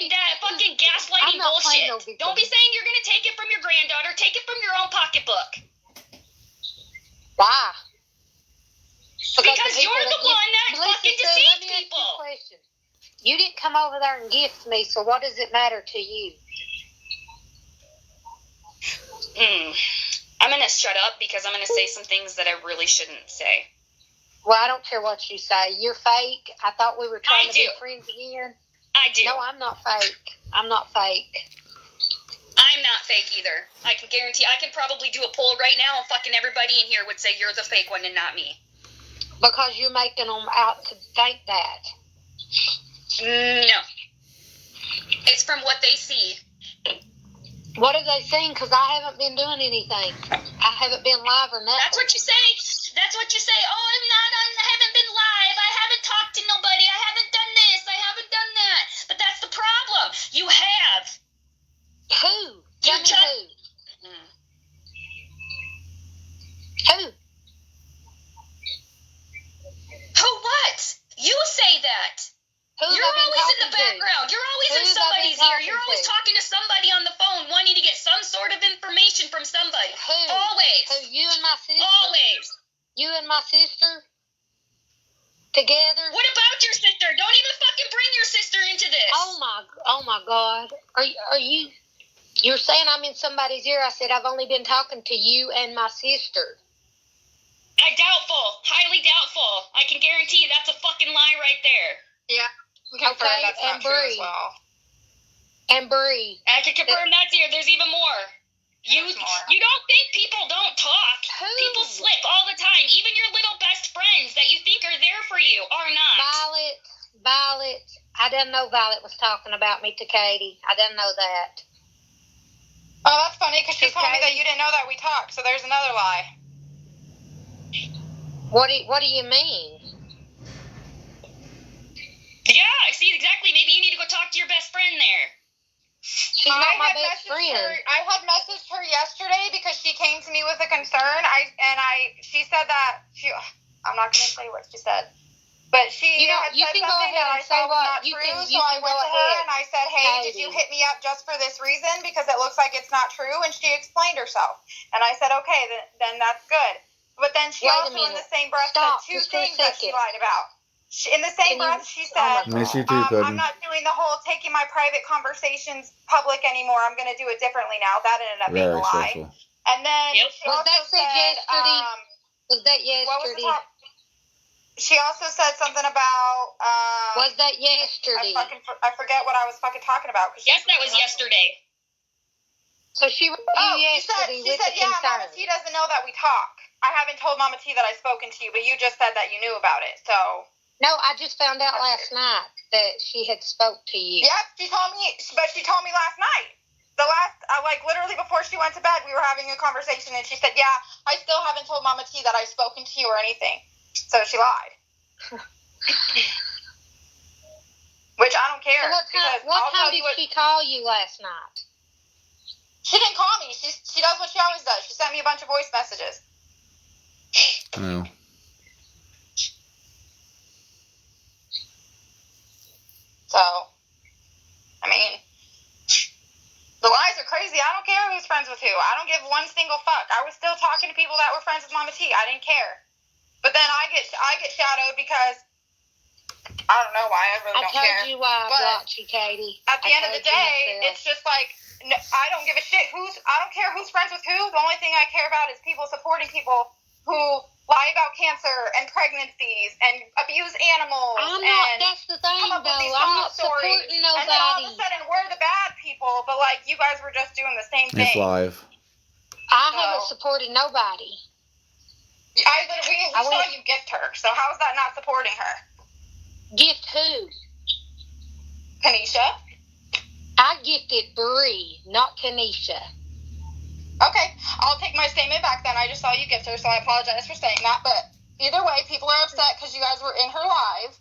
that fucking gaslighting bullshit. Don't be saying you're going to take it from your granddaughter. Take it from your own pocketbook. Why? Because you're the one that fucking deceived people. You didn't come over there and gift me, so what does it matter to you? I'm going to shut up because I'm going to say some things that I really shouldn't say. Well, I don't care what you say. You're fake. I thought we were trying to be friends again. I do. No, I'm not fake. I'm not fake. I'm not fake either. I can guarantee I can probably do a poll right now and fucking everybody in here would say you're the fake one and not me. Because you're making them out to think that. No. It's from what they see. What have they seen? Because I haven't been doing anything. I haven't been live or nothing. That's what you say. That's what you say. Oh, I haven't been live. I haven't talked to nobody. I haven't done this. I haven't done that. But that's the problem. You have. Who? Tell me who. Who? Who what? You say that. You're always in the background. You're always in somebody's ear. You're always talking to somebody on the phone wanting to get some sort of information from somebody. Who? Always. Who? You and my sister? Always. You and my sister? Together? What about your sister? Don't even fucking bring your sister into this. Oh my God. Are you... You're saying I'm in somebody's ear. I said I've only been talking to you and my sister. Doubtful. Highly doubtful. I can guarantee you that's a fucking lie right there. Yeah. Okay, that's not true as well. And Bree. I can confirm that to you. There's even more. You don't think people don't talk. Who? People slip all the time. Even your little best friends that you think are there for you are not. Violet. I didn't know Violet was talking about me to Katie. I didn't know that. Oh, that's funny, because she told me that you didn't know that we talked, so there's another lie. What do you mean? Yeah, see, exactly. Maybe you need to go talk to your best friend there. She's not my best friend. I had messaged her yesterday because she came to me with a concern. She said that I'm not going to say what she said, but she had said something that I thought was not true. So I went to her and I said, "Hey, did you hit me up just for this reason? Because it looks like it's not true." And she explained herself, and I said, "Okay, then that's good." But then she also, in the same breath, said two things that she lied about. In the same breath, she said, I'm not doing the whole taking my private conversations public anymore. I'm going to do it differently now. That ended up being a lie. Stressful. And then she Was also that said yesterday? Was that yesterday? She also said something about... was that yesterday? I forget what I was fucking talking about. Yes, that was yesterday. So she wrote you yesterday with the concern. Mama T doesn't know that we talk. I haven't told Mama T that I've spoken to you, but you just said that you knew about it, so... No, I just found out last night that she had spoke to you. Yep, she told me last night. Literally before she went to bed, we were having a conversation, and she said, "Yeah, I still haven't told Mama T that I've spoken to you or anything." So she lied. Which I don't care. So what time did she call you last night? She didn't call me. She does what she always does. She sent me a bunch of voice messages. No. So, I mean, the lies are crazy. I don't care who's friends with who. I don't give one single fuck. I was still talking to people that were friends with Mama T. I didn't care. But then I get shadowed because I don't know why. I really don't care. I told you why I blocked you, Katie. At the end of the day, it's just like, I don't give a shit I don't care who's friends with who. The only thing I care about is people supporting people who lie about cancer and pregnancies and abuse animals. That's the thing, though. I'm not supporting nobody. And then all of a sudden, we're the bad people, but, you guys were just doing the same thing. It's live. I haven't supported nobody. We saw you gift her, so how is that not supporting her? Gift who? Kanisha? I gifted Bree, not Kanisha. Okay, I'll take my statement back then. I just saw you gift her, so I apologize for saying that. But either way, people are upset because you guys were in her live.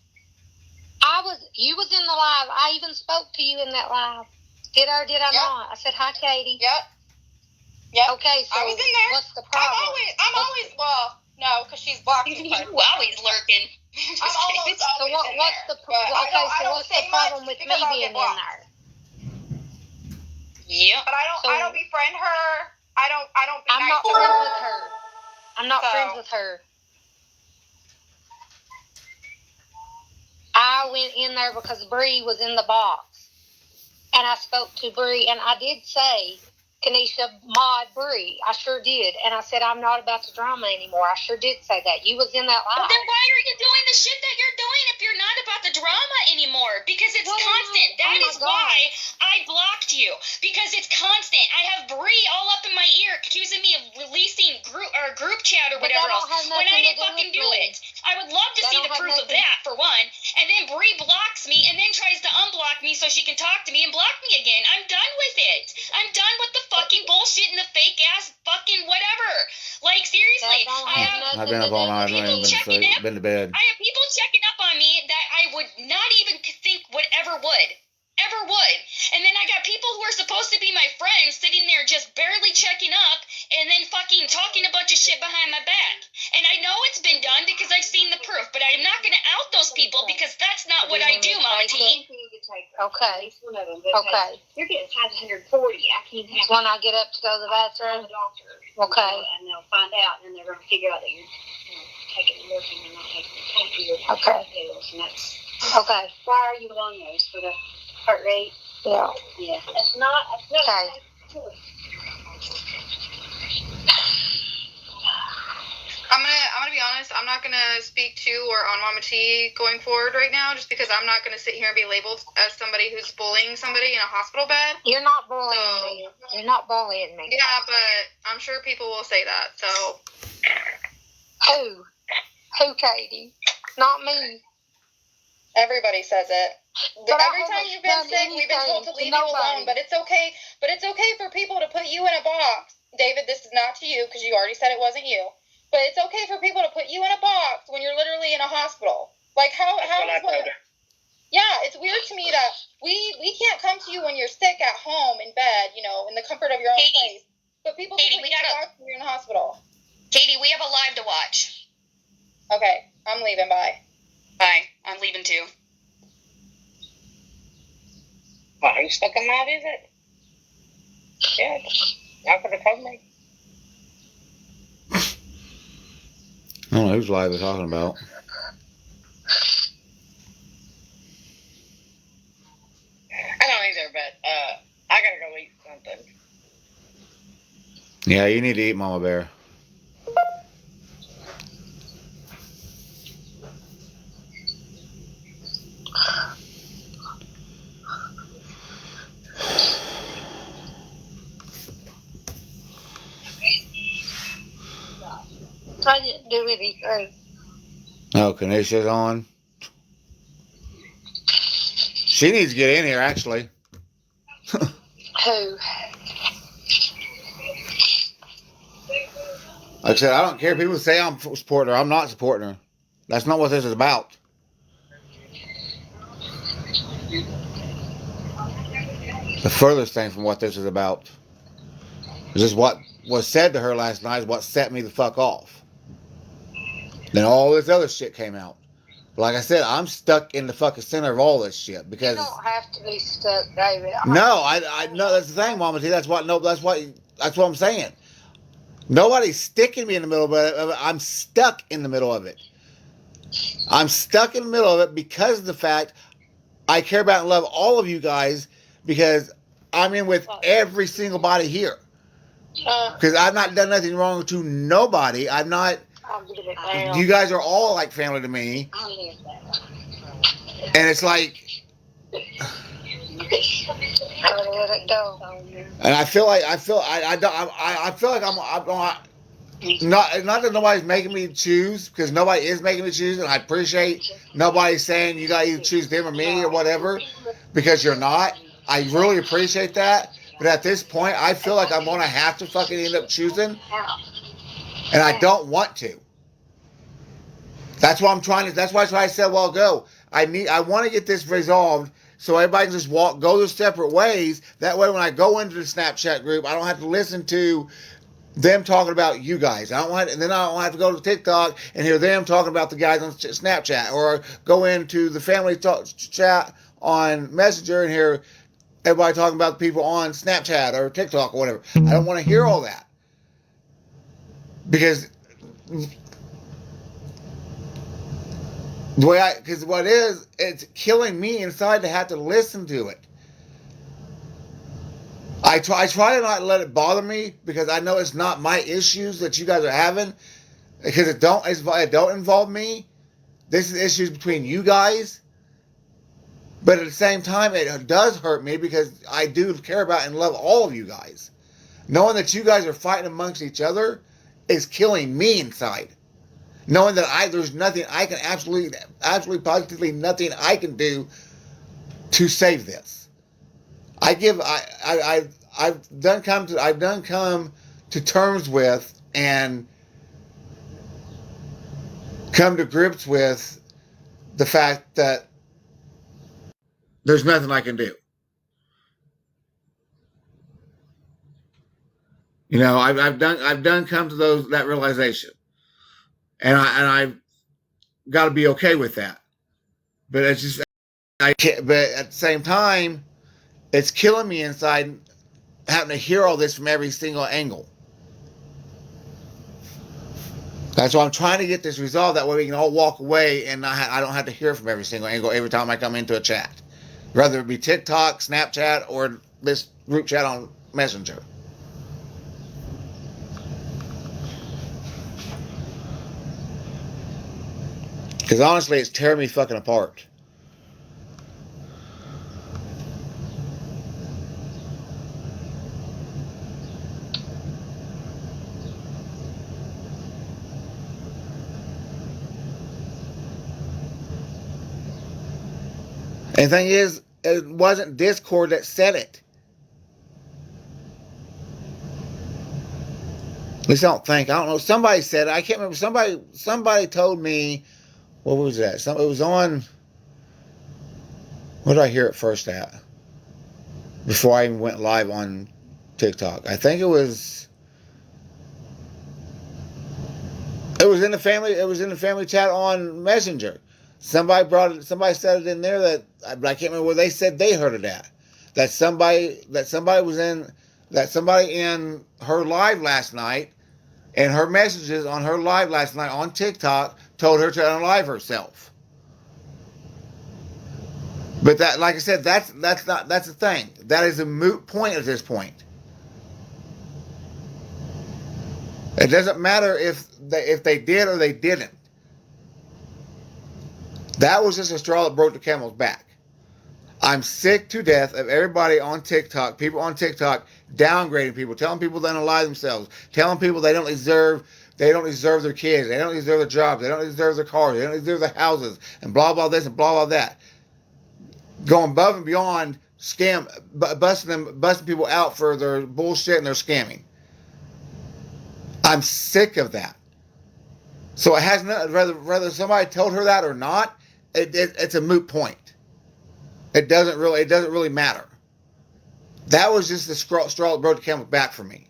You was in the live. I even spoke to you in that live. Did I or did I not? I said, "Hi, Katie." Yep. Okay, so I was in there. What's the problem? No, because she's blocking me. You always lurking. I'm almost so what's the problem with me being in there? Yeah. But I don't befriend her. I don't be I'm nice not to friends her. with her. I'm not friends with her. I went in there because Bree was in the box. And I spoke to Bree, and I did say, "Kanisha, mod Bree." I sure did. And I said, "I'm not about the drama anymore." I sure did say that. You was in that live. Well, then why are you doing the shit that you're doing if you're not about the drama anymore? Because it's constant. That is why I blocked you. Because it's constant. I have Bree all up in my ear accusing me of releasing group chat or whatever else when I didn't fucking do it. I would love to see the proof of that, for one. And then Bree blocks me and then tries to unblock me so she can talk to me and block me again. I'm done with it. I'm done with the fucking bullshit and the fake ass fucking whatever. Seriously, I've been up all night. Been to bed. I have people checking up on me that I would not even think would ever would. And then I got people who are supposed to be my friends sitting there just barely checking up and then fucking talking a bunch of shit behind my back. And I know it's been done because I've seen the proof, but I'm not going to out those people because that's not what I do, Mama T. Okay. Okay. You're getting tied to 140. I can't have when I get up to go to the bathroom. Okay. And they'll find out, and they're going to figure out that you're taking the morphine and not taking your pills. And that's okay. Why are you on those for the heart rate? Yeah. Yeah. That's not okay. I'm gonna be honest. I'm not gonna speak to or on Mama T going forward right now, just because I'm not gonna sit here and be labeled as somebody who's bullying somebody in a hospital bed. You're not bullying me. You're not bullying me. Yeah, but I'm sure people will say that. So Who, Katie? Not me. everybody says it. But Every time you've been sick, we've been told to leave you alone. But it's okay. But it's okay for people to put you in a box. David, this is not to you because you already said it wasn't you. But it's okay for people to put you in a box when you're literally in a hospital. Like how is what? Yeah, it's weird to me that we can't come to you when you're sick at home in bed, in the comfort of your own place. But people can put you in a box when you're in a hospital. Katie, we have a live to watch. Okay, I'm leaving. Bye. Bye. I'm leaving too. Well, who's fucking live is it? Yeah, y'all could have told me. I don't know whose live they're talking about. I don't either, but I gotta go eat something. Yeah, you need to eat, Mama Bear. I didn't do anything. Oh, Kanisha's on. She needs to get in here, actually. Who? Like I said, I don't care if people say I'm supporting her. I'm not supporting her. That's not what this is about. The furthest thing from what this is about. This is what was said to her last night is what set me the fuck off. Then all this other shit came out. But like I said, I'm stuck in the fucking center of all this shit because You don't have to be stuck, David. no, I know that's the thing, Mama T. That's what I'm saying. Nobody's sticking me in the middle of it. I'm stuck in the middle of it. I'm stuck in the middle of it because of the fact I care about and love all of you guys because I'm in with every single body here. Because I've not done nothing wrong to nobody. I've not. You guys are all like family to me. And it's like. Let it go. And I feel like I'm not that nobody's making me choose, because nobody is making me choose, and I appreciate nobody saying you gotta either choose them or me or whatever, because you're not. I really appreciate that, but at this point, I feel like I'm gonna have to fucking end up choosing, and I don't want to. That's why that's why I said a while ago. I want to get this resolved. So everybody can just go their separate ways. That way when I go into the Snapchat group, I don't have to listen to them talking about you guys. And then I don't have to go to TikTok and hear them talking about the guys on Snapchat, or go into the family chat on Messenger and hear everybody talking about the people on Snapchat or TikTok or whatever. I don't want to hear all that. Because because what it is, it's killing me inside to have to listen to it. I try to not let it bother me, because I know it's not my issues that you guys are having, because it don't involve me. This is issues between you guys. But at the same time, it does hurt me because I do care about and love all of you guys. Knowing that you guys are fighting amongst each other is killing me inside. Knowing that there's nothing I can absolutely positively nothing I can do to save this. I've done come to terms with and come to grips with the fact that there's nothing I can do. I've done come to that realization. And I've got to be okay with that. But it's just, but at the same time, it's killing me inside having to hear all this from every single angle. That's why I'm trying to get this resolved. That way we can all walk away and I don't have to hear from every single angle every time I come into a chat. Whether it be TikTok, Snapchat, or this group chat on Messenger. Because honestly, it's tearing me fucking apart. And the thing is, it wasn't Discord that said it. At least I don't think. I don't know. Somebody said it. I can't remember. Somebody told me. What was that? It was on. Where did I hear it first at? Before I even went live on TikTok. I think it was. It was in the family. It was in the family chat on Messenger. Somebody brought it. Somebody said it in there that I can't remember where they said they heard it at. That somebody was in. That somebody in her live last night, and her messages on her live last night on TikTok told her to unalive herself. But that, like I said, that's the thing. That is a moot point at this point. It doesn't matter if they did or they didn't. That was just a straw that broke the camel's back. I'm sick to death of everybody on TikTok, people on TikTok downgrading people, telling people they don't lie themselves, telling people they don't deserve their kids, they don't deserve their jobs, they don't deserve their cars, they don't deserve their houses, and blah blah this and blah blah that. Going above and beyond busting people out for their bullshit and their scamming. I'm sick of that. So it has nothing, whether somebody told her that or not, it's a moot point. It doesn't really matter. That was just the straw that broke the camel's back for me.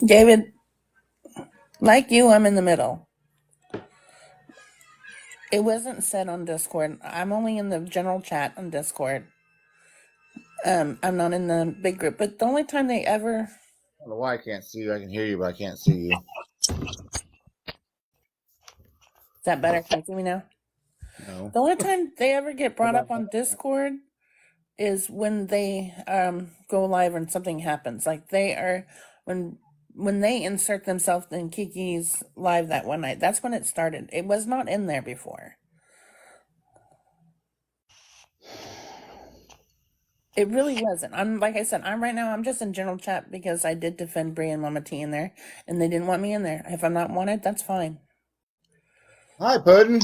David, like you, I'm in the middle. It wasn't said on Discord. I'm only in the general chat on Discord. I'm not in the big group. But the only time they ever... I don't know why I can't see you. I can hear you, but I can't see you. Is that better? Can you see me now? No. The only time they ever get brought up on Discord is when they go live and something happens. Like they are... When they insert themselves in Kiki's live that one night, that's when it started. It was not in there before. It really wasn't. Like I said, I'm just in general chat because I did defend Bree and Mama T in there, and they didn't want me in there. If I'm not wanted, that's fine. Hi, Puddin'.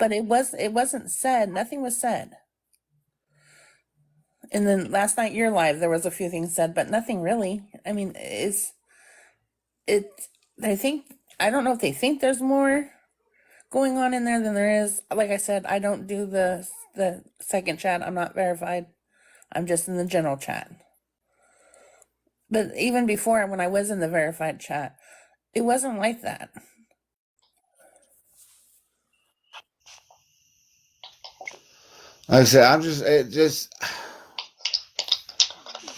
But it wasn't said. Nothing was said. And then last night, your live, there was a few things said, but nothing really. I mean, I don't know if they think there's more going on in there than there is. Like I said, I don't do the second chat. I'm not verified. I'm just in the general chat. But even before, when I was in the verified chat, it wasn't like that. Like I said,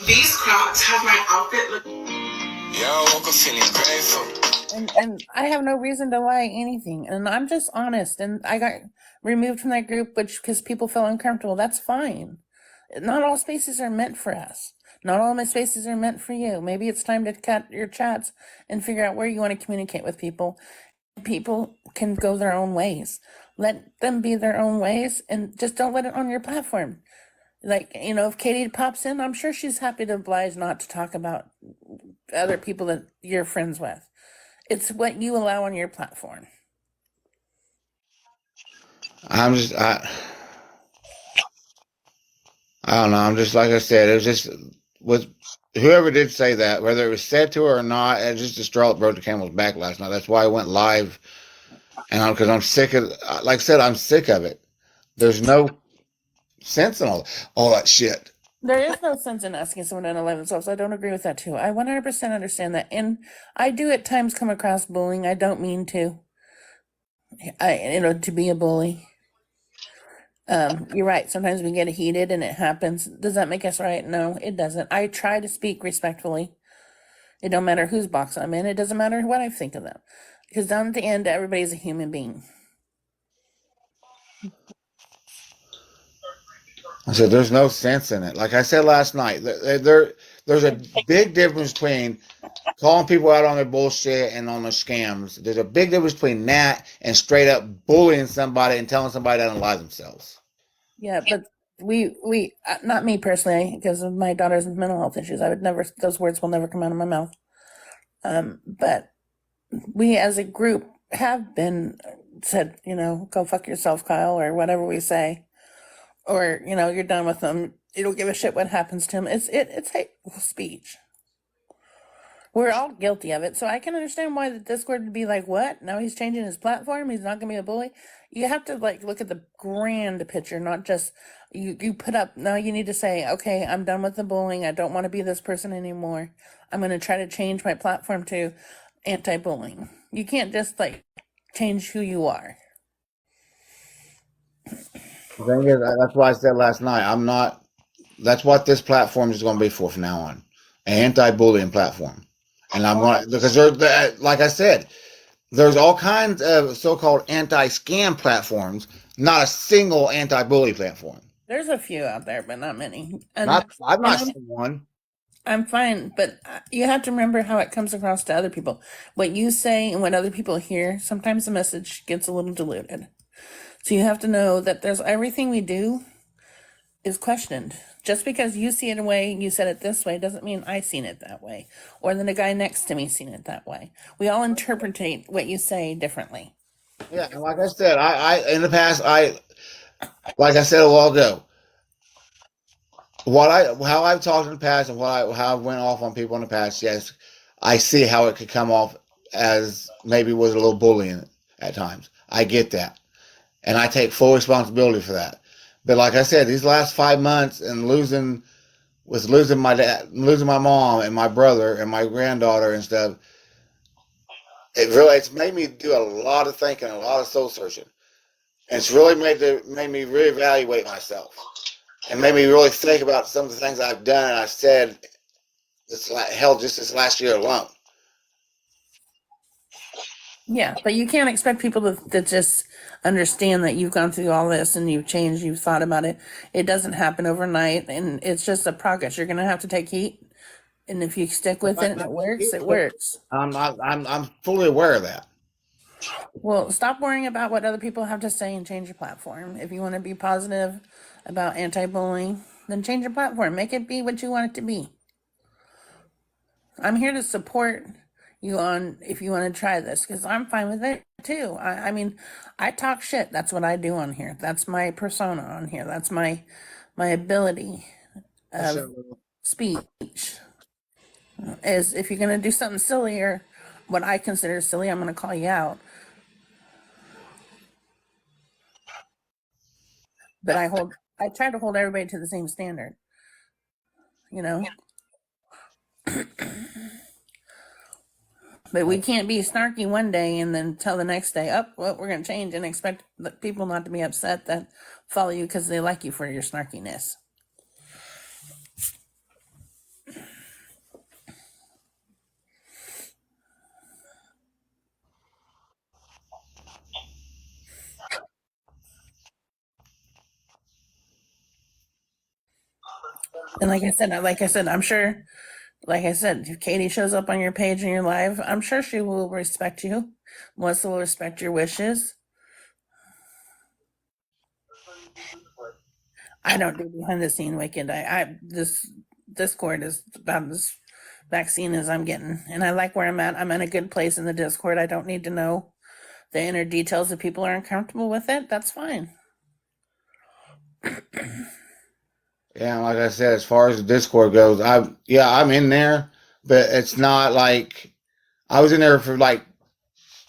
These Crocs have my outfit look. Yeah, I woke up feeling grateful. And I have no reason to lie anything. And I'm just honest. And I got removed from that group because people felt uncomfortable. That's fine. Not all spaces are meant for us. Not all my spaces are meant for you. Maybe it's time to cut your chats and figure out where you want to communicate with people. People can go their own ways. Let them be their own ways and just don't let it on your platform. Like, if Katie pops in, I'm sure she's happy to oblige not to talk about other people that you're friends with. It's what you allow on your platform. I don't know. I'm just, like I said, it was just with whoever did say that, whether it was said to her or not, it's just a straw that broke the camel's back last night. That's why I went live, and because I'm sick of, like I said, I'm sick of it. There's no sense in all that shit. There is no sense in asking someone to unalive themselves. I don't agree with that too. I 100% understand that, and I do at times come across bullying. I don't mean to. To be a bully. You're right. Sometimes we get heated and it happens. Does that make us right? No, it doesn't. I try to speak respectfully. It don't matter whose box I'm in. It doesn't matter what I think of them. Because down at the end, everybody's a human being. I said, there's no sense in it. Like I said last night, there's a big difference between calling people out on their bullshit and on their scams. There's a big difference between that and straight up bullying somebody and telling somebody to lie themselves. Yeah, but we not me personally, because of my daughter's mental health issues. I would never, those words will never come out of my mouth. But we as a group have been said, go fuck yourself, Kyle, or whatever we say, or you're done with them. You don't give a shit what happens to him. It's hateful speech. We're all guilty of it, so I can understand why the Discord would be like, what? Now he's changing his platform? He's not going to be a bully? You have to, look at the grand picture, not just, you put up, now you need to say, okay, I'm done with the bullying. I don't want to be this person anymore. I'm going to try to change my platform to anti-bullying. You can't just, change who you are. The thing is, that's why I said last night, I'm not, that's what this platform is going to be for from now on. An anti-bullying platform. And I'm going to, because like I said, there's all kinds of so-called anti-scam platforms, not a single anti-bully platform. There's a few out there, but not many. I've not seen one. I'm fine, but you have to remember how it comes across to other people. What you say and what other people hear, sometimes the message gets a little diluted. So you have to know that there's everything we do is questioned. Just because you see it a way, you said it this way, doesn't mean I seen it that way, or then the guy next to me seen it that way. We all interpretate what you say differently. Yeah, and like I said, I in the past, like I said a while ago, how I've talked in the past and how I went off on people in the past. Yes, I see how it could come off as maybe was a little bullying at times. I get that, and I take full responsibility for that. But like I said, these last 5 months and losing my dad, losing my mom and my brother and my granddaughter and stuff, it's made me do a lot of thinking, a lot of soul searching. And it's really made me reevaluate myself and made me really think about some of the things I've done and I said just this last year alone. Yeah, but you can't expect people to just understand that you've gone through all this and you've changed, you've thought about it. It doesn't happen overnight, and it's just a progress. You're going to have to take heat, and if you stick with it and it works, it works. I'm fully aware of that. Well, stop worrying about what other people have to say and change your platform. If you want to be positive about anti-bullying, then change your platform. Make it be what you want it to be. I'm here to support you on if you want to try this, because I'm fine with it too. I mean, I talk shit. That's what I do on here. That's my persona on here. That's my ability of speech. Is if you're going to do something silly or what I consider silly, I'm going to call you out. But I try to hold everybody to the same standard. But we can't be snarky one day and then tell the next day, well, we're going to change, and expect people not to be upset that follow you because they like you for your snarkiness. And like I said, I'm sure, like I said, if Katie shows up on your page and your live, I'm sure she will respect you. Melissa will respect your wishes. I don't do behind the scene wicked. This Discord is about as vaccine as I'm getting, and I like where I'm at. I'm in a good place in the Discord. I don't need to know the inner details. If people are uncomfortable with it, that's fine. Yeah, like I said, as far as the Discord goes, I'm in there, but it's not like I was in there for like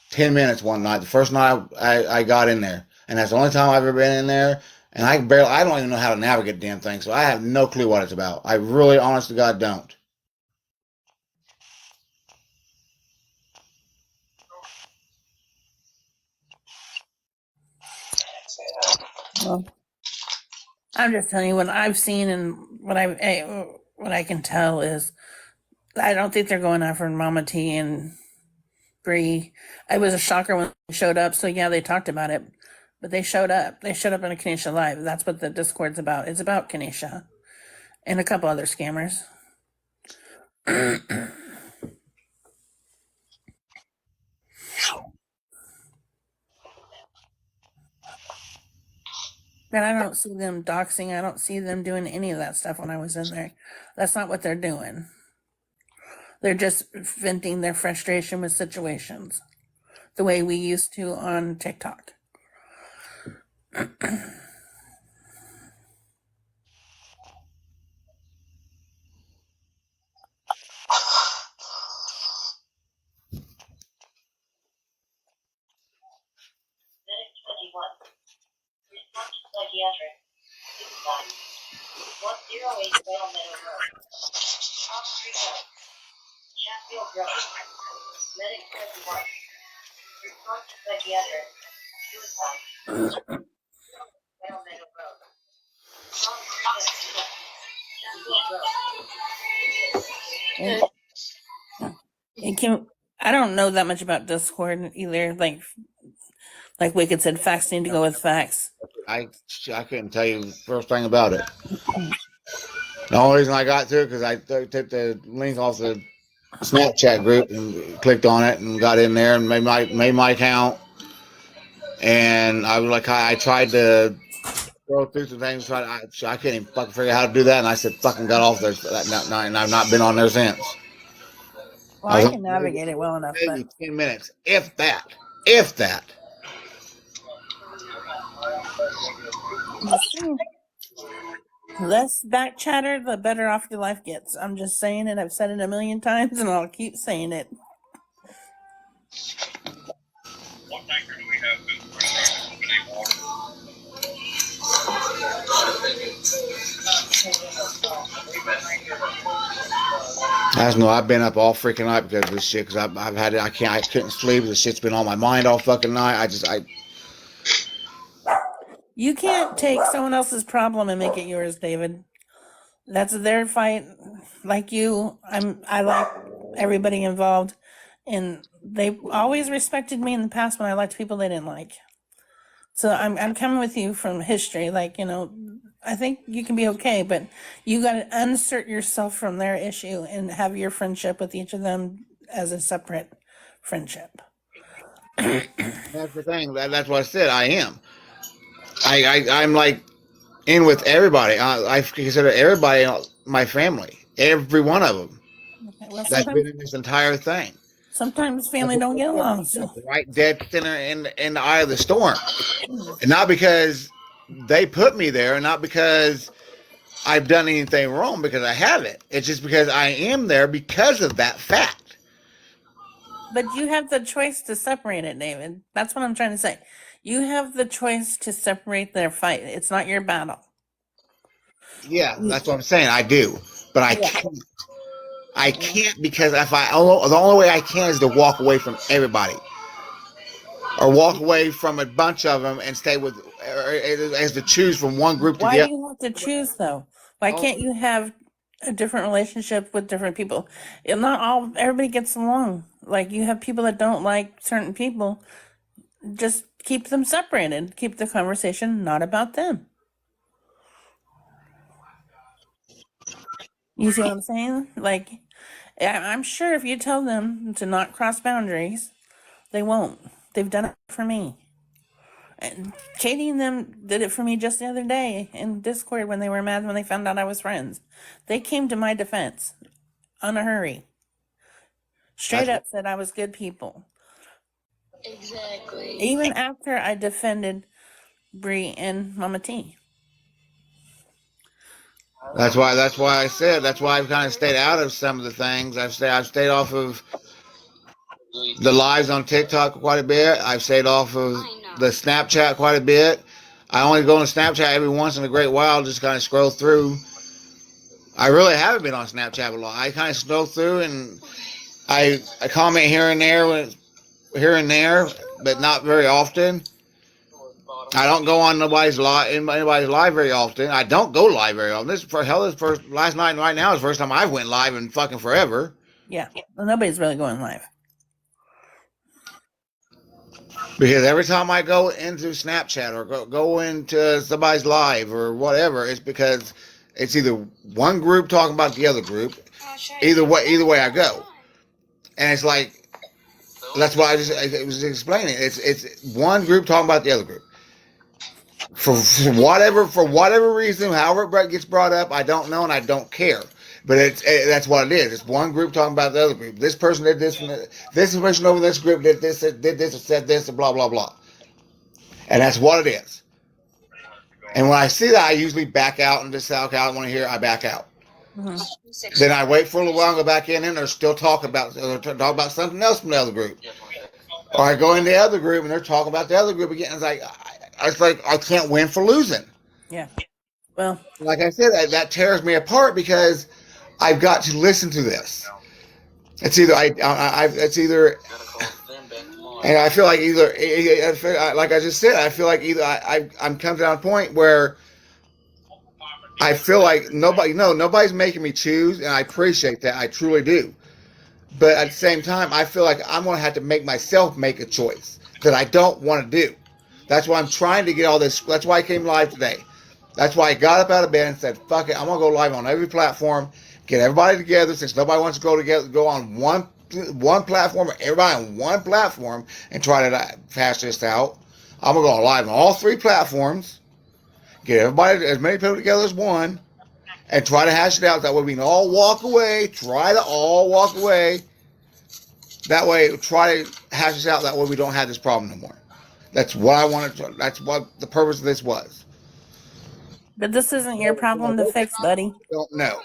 10 minutes one night. The first night I got in there, and that's the only time I've ever been in there. And I don't even know how to navigate the damn thing, so I have no clue what it's about. I really, honest to God, don't. Well, I'm just telling you what I've seen and what I can tell is I don't think they're going after Mama T and Bree. It was a shocker when they showed up. So yeah, they talked about it, but they showed up. They showed up in a Kanisha Live. That's what the Discord's about. It's about Kanisha and a couple other scammers. And I don't see them doxing. I don't see them doing any of that stuff when I was in there. That's not what they're doing. They're just venting their frustration with situations the way we used to on TikTok. Psychiatric. 108 Bell Meadow Road. Off Street Road. Chatfield Road. Medic 21. Report to psychiatric. Suicide. Bell Meadow Road. Off Street Road. Chatfield Road. I don't know that much about Discord either. Like Wicked said, facts need to go with facts. I couldn't tell you the first thing about it. The only reason I got to it because I took the link off the Snapchat group and clicked on it and got in there and made my account. And I was like, I tried to go through some things. I couldn't even fucking figure out how to do that. And I said, fucking got off there that night, and I've not been on there since. Well, I can navigate it well enough. Maybe 10 minutes, if that. If that. Less back chatter, the better off your life gets. I'm just saying it. I've said it a million times, and I'll keep saying it. What banker do we have been trying to open a water? I just know I've been up all freaking night because of this shit. Because I've had it. I couldn't sleep. The shit's been on my mind all fucking night. You can't take someone else's problem and make it yours, David. That's their fight. Like you, I like everybody involved, and they always respected me in the past when I liked people they didn't like. So I'm coming with you from history. Like, I think you can be okay, but you got to insert yourself from their issue and have your friendship with each of them as a separate friendship. That's the thing. That's what I said. I am. I'm like in with everybody. I consider everybody my family. Every one of them. Okay, well, that's been in this entire thing. Sometimes family don't get along. So. Right dead center in the eye of the storm. And not because they put me there, and not because I've done anything wrong, because I haven't. It's just because I am there because of that fact. But you have the choice to separate it, David. That's what I'm trying to say. You have the choice to separate their fight. It's not your battle. Yeah, that's what I'm saying. I do. But I can't. I can't because the only way I can is to walk away from everybody. Or walk away from a bunch of them and stay with, as to choose from one group to the other. Why do you have to choose, though? Why can't you have a different relationship with different people? Everybody gets along. Like, you have people that don't like certain people. Just keep them separated. Keep the conversation not about them. You see what I'm saying? Like, I'm sure if you tell them to not cross boundaries, they won't. They've done it for me. And Katie and them did it for me just the other day in Discord when they were mad when they found out I was friends. They came to my defense on a hurry. Straight up said I was good people. Exactly. Even after I defended Bree and Mama T. That's why I said, that's why I've kind of stayed out of some of the things. I've stayed off of the lives on TikTok quite a bit. I've stayed off of the Snapchat quite a bit. I only go on Snapchat every once in a great while, just kind of scroll through. I really haven't been on Snapchat a lot. I kind of scroll through and I comment here and there, but not very often. I don't go on anybody's live very often. I don't go live very often. Last night and right now is the first time I went live in fucking forever. Yeah, well, nobody's really going live. Because every time I go into Snapchat or go into somebody's live or whatever, it's because it's either one group talking about the other group. Either way I go, and it's like that's why I was explaining. It's one group talking about the other group. For whatever reason, however it gets brought up, I don't know and I don't care. But that's what it is. It's one group talking about the other group. This person did this, this person over this group did this, and said this, and blah blah blah. And that's what it is. And when I see that, I usually back out and just say, okay, I don't want to hear it, I back out. Mm-hmm. Then I wait for a little while and go back in and they're still talking about something else from the other group. Or I go in the other group and they're talking about the other group again. It's like I can't win for losing. Yeah. Well, like I said, that tears me apart because I've got to listen to this. It's either and I feel like like I just said, I feel like either I'm coming down a point where I feel like nobody's making me choose, and I appreciate that. I truly do. But at the same time, I feel like I'm going to have to make myself make a choice that I don't want to do. That's why I'm trying to get all this. That's why I came live today. That's why I got up out of bed and said, fuck it, I'm going to go live on every platform, get everybody together, since nobody wants to go on one platform, or everybody on one platform, and try to hash this out. I'm going to go live on all 3 platforms, get everybody, as many people together as one, and try to hash it out. That way we can all walk away, try to all walk away. That way, try to hash this out. That way we don't have this problem no more. That's what I wanted to, that's what the purpose of this was. But this isn't your problem to fix, buddy. Don't know.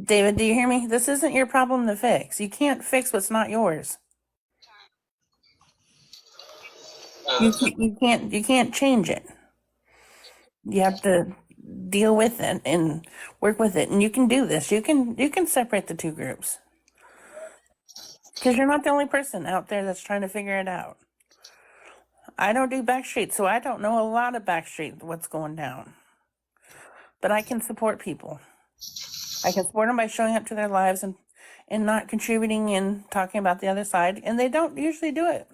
David, do you hear me? This isn't your problem to fix. You can't fix what's not yours. You can't change it. You have to deal with it and work with it. And you can do this. You can separate the 2 groups. Because you're not the only person out there that's trying to figure it out. I don't do Backstreet, so I don't know a lot of Backstreet, what's going down. But I can support people. I can support them by showing up to their lives and not contributing and talking about the other side. And they don't usually do it.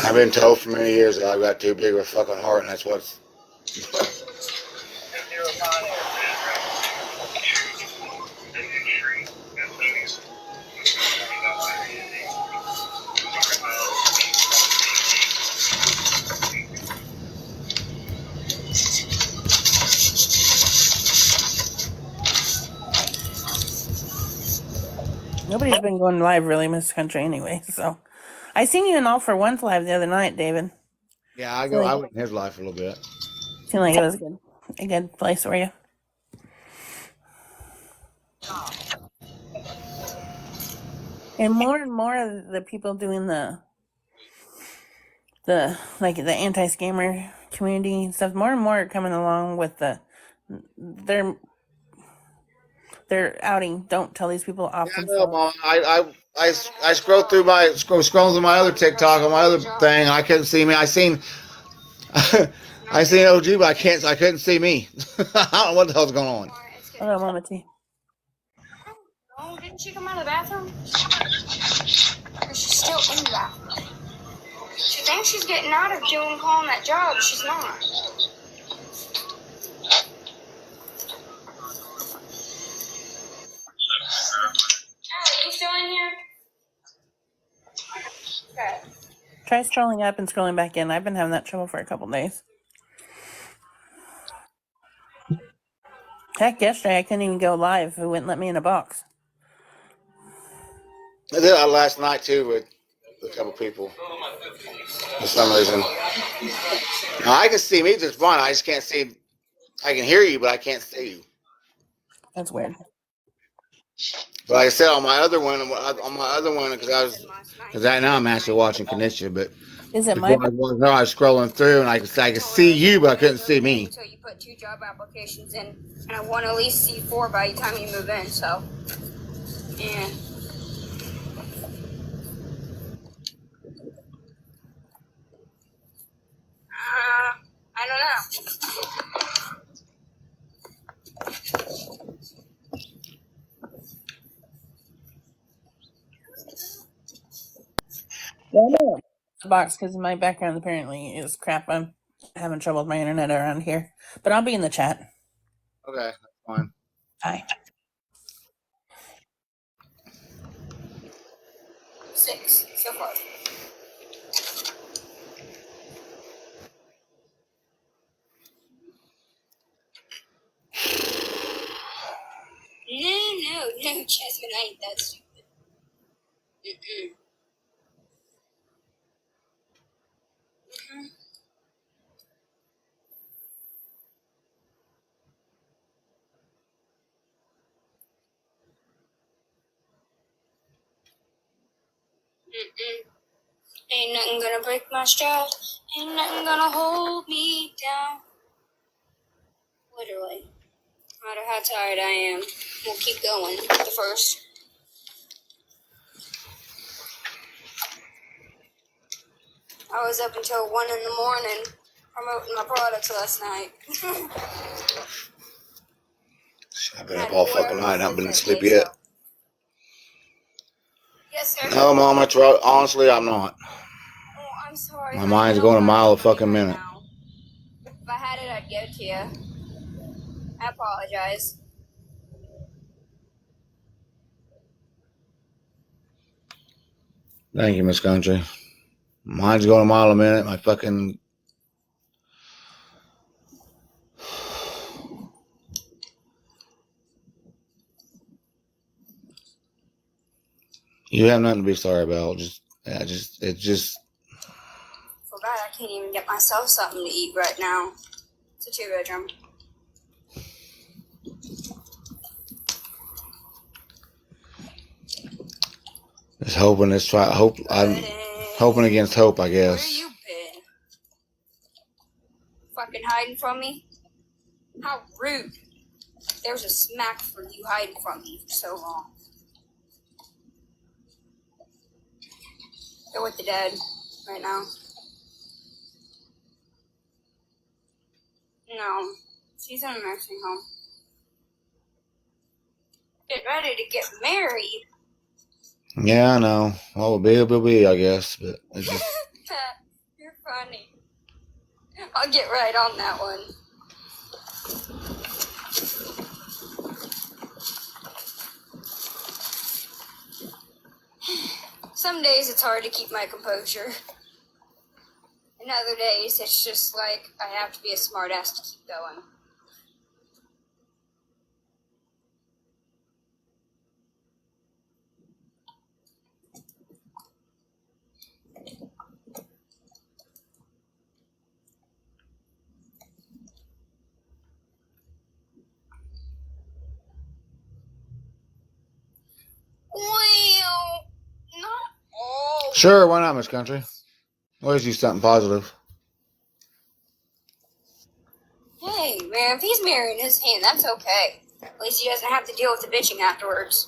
I've been told for many years that I've got too big of a fucking heart, and that's what's... Nobody's been going live really in this country anyway, so... I seen you in All for One's live the other night, David. Yeah, I went in his life a little bit. Seemed like it was a good place for you. And more of the people doing the anti-scammer community and stuff, more and more are coming along with their outing. Don't tell these people off themselves. I scrolled through my other TikTok on my other thing. I couldn't see me. I seen OG, but I couldn't see me. I don't know what the hell's going on. Hello, Mama T. Oh, didn't she come out of the bathroom? Or she's still in the bathroom? She thinks she's getting out of doing calling that job. She's not. You still in here? Okay. Try scrolling up and scrolling back in. I've been having that trouble for a couple days. Heck, yesterday I couldn't even go live. It wouldn't let me in a box. I did that last night too with a couple people. For some reason. Now, I can see me just fine. I just can't see. I can hear you, but I can't see you. That's weird. But like I said, on my other one, because now I'm actually watching Kanisha, but is it my? I was scrolling through and I could see you, but I couldn't see me. So you put 2 job applications in, and I want to at least see 4 by the time you move in. So Yeah. I don't know. Box because my background apparently is crap. I'm having trouble with my internet around here, but I'll be in the chat. Okay, that's fine. Bye. 6 so far. No, Jasmine, I ain't that stupid. Mm-mm. Mm-hmm. Mm-mm. Ain't nothing gonna break my stride. Ain't nothing gonna hold me down. Literally. No matter how tired I am, we'll keep going. The first. I was up until 1 in the morning promoting my products last night. I've been up all fucking night. I haven't been asleep yet. Yes, sir. No, Mom, that's right. Honestly, I'm not. Oh, I'm sorry. My mind's going a mile a fucking minute. Now. If I had it, I'd give it to you. I apologize. Thank you, Miss Country. Mine's going a mile a minute. My fucking... You have nothing to be sorry about. It's just... Feel bad I can't even get myself something to eat right now. It's a 2-bedroom. Just hoping I'm hoping against hope, I guess. Where you been? Fucking hiding from me? How rude. There's a smack for you hiding from me for so long. They're with the dad right now. No, she's in a nursing home. Get ready to get married. Yeah, I know. Well, will be, I guess. But it's just... You're funny. I'll get right on that one. Some days it's hard to keep my composure. And other days it's just like I have to be a smart ass to keep going. Well, not all. Sure, why not, Miss Country? Always do something positive. Hey, man, if he's marrying his hand, that's okay. At least he doesn't have to deal with the bitching afterwards.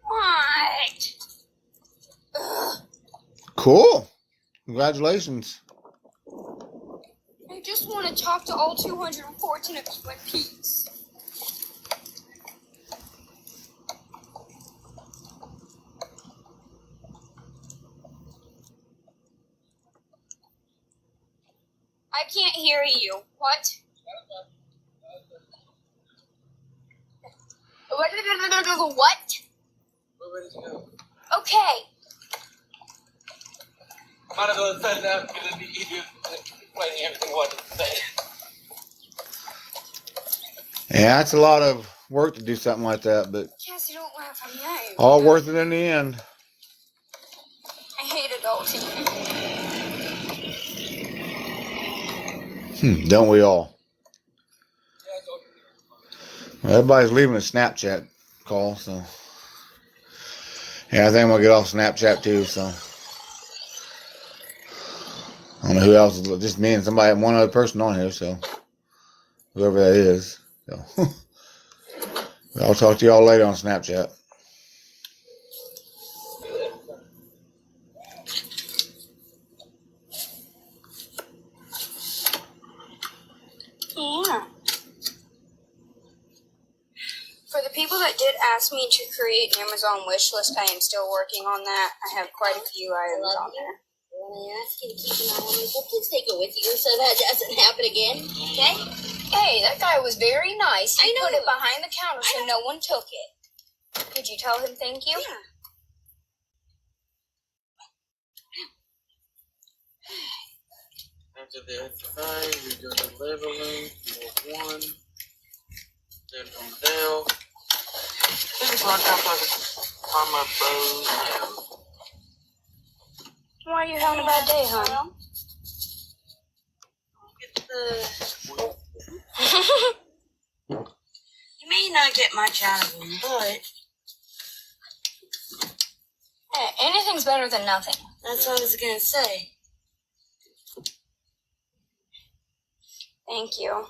What? Ugh. Cool. Congratulations. I just want to talk to all 214 of my peeps. I can't hear you. What? What? Okay. Might as well set it up because it'd be easier explaining everything what to say. Yeah, it's a lot of work to do something like that, but Cassie, don't laugh. I'm young. all worth it in the end. I hate adulting. Don't we all? Well, everybody's leaving a Snapchat call, so yeah, I think I'm gonna get off Snapchat too. So I don't know who else. Just me and one other person on here. So whoever that is. So I'll talk to y'all later on Snapchat. Yeah. For the people that did ask me to create an Amazon wish list, I am still working on that. I have quite a few items on there. When I ask you to keep an eye on me, so please take it with you so that doesn't happen again. Okay? Hey, that guy was very nice. He I know. put it behind the counter so no one took it. Did you tell him thank you? Yeah. After the exercise, you do the leveling, you have 1, then come down. This is my time on my bow. Why are you having a bad day, hon? Get you may not get much out of him, but Hey, anything's better than nothing. that's what I was gonna say. Thank you.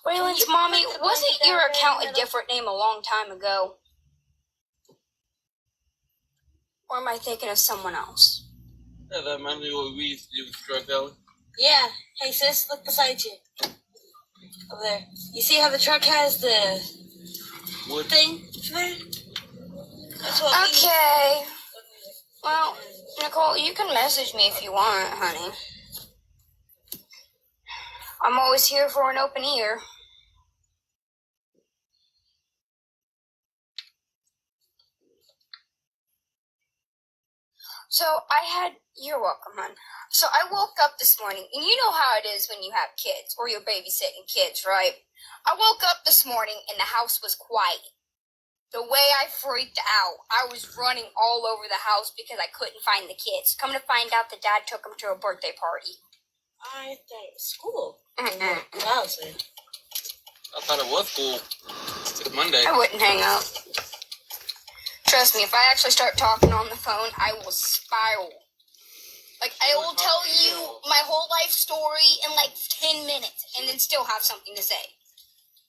Waylon's mommy, wasn't your account a different name a long time ago? Or am I thinking of someone else? Yeah, that reminds me of what we used to do with Drug Alley. Yeah. Hey sis, look beside you. Over there. You see how the truck has the Wood thing there? That's what Okay. Well, Nicole, you can message me if you want, honey. I'm always here for an open ear. You're welcome, hon. So I woke up this morning, and you know how it is when you have kids, or you're babysitting kids, right? I woke up this morning, and the house was quiet. The way I freaked out, I was running all over the house because I couldn't find the kids. Come to find out, the dad took them to a birthday party. I thought it was school. Mm-mm. Wow, sir. I thought it was cool. It's Monday. I wouldn't hang up. Trust me, if I actually start talking on the phone, I will spiral. Like, I will tell you my whole life story in like 10 minutes and then still have something to say.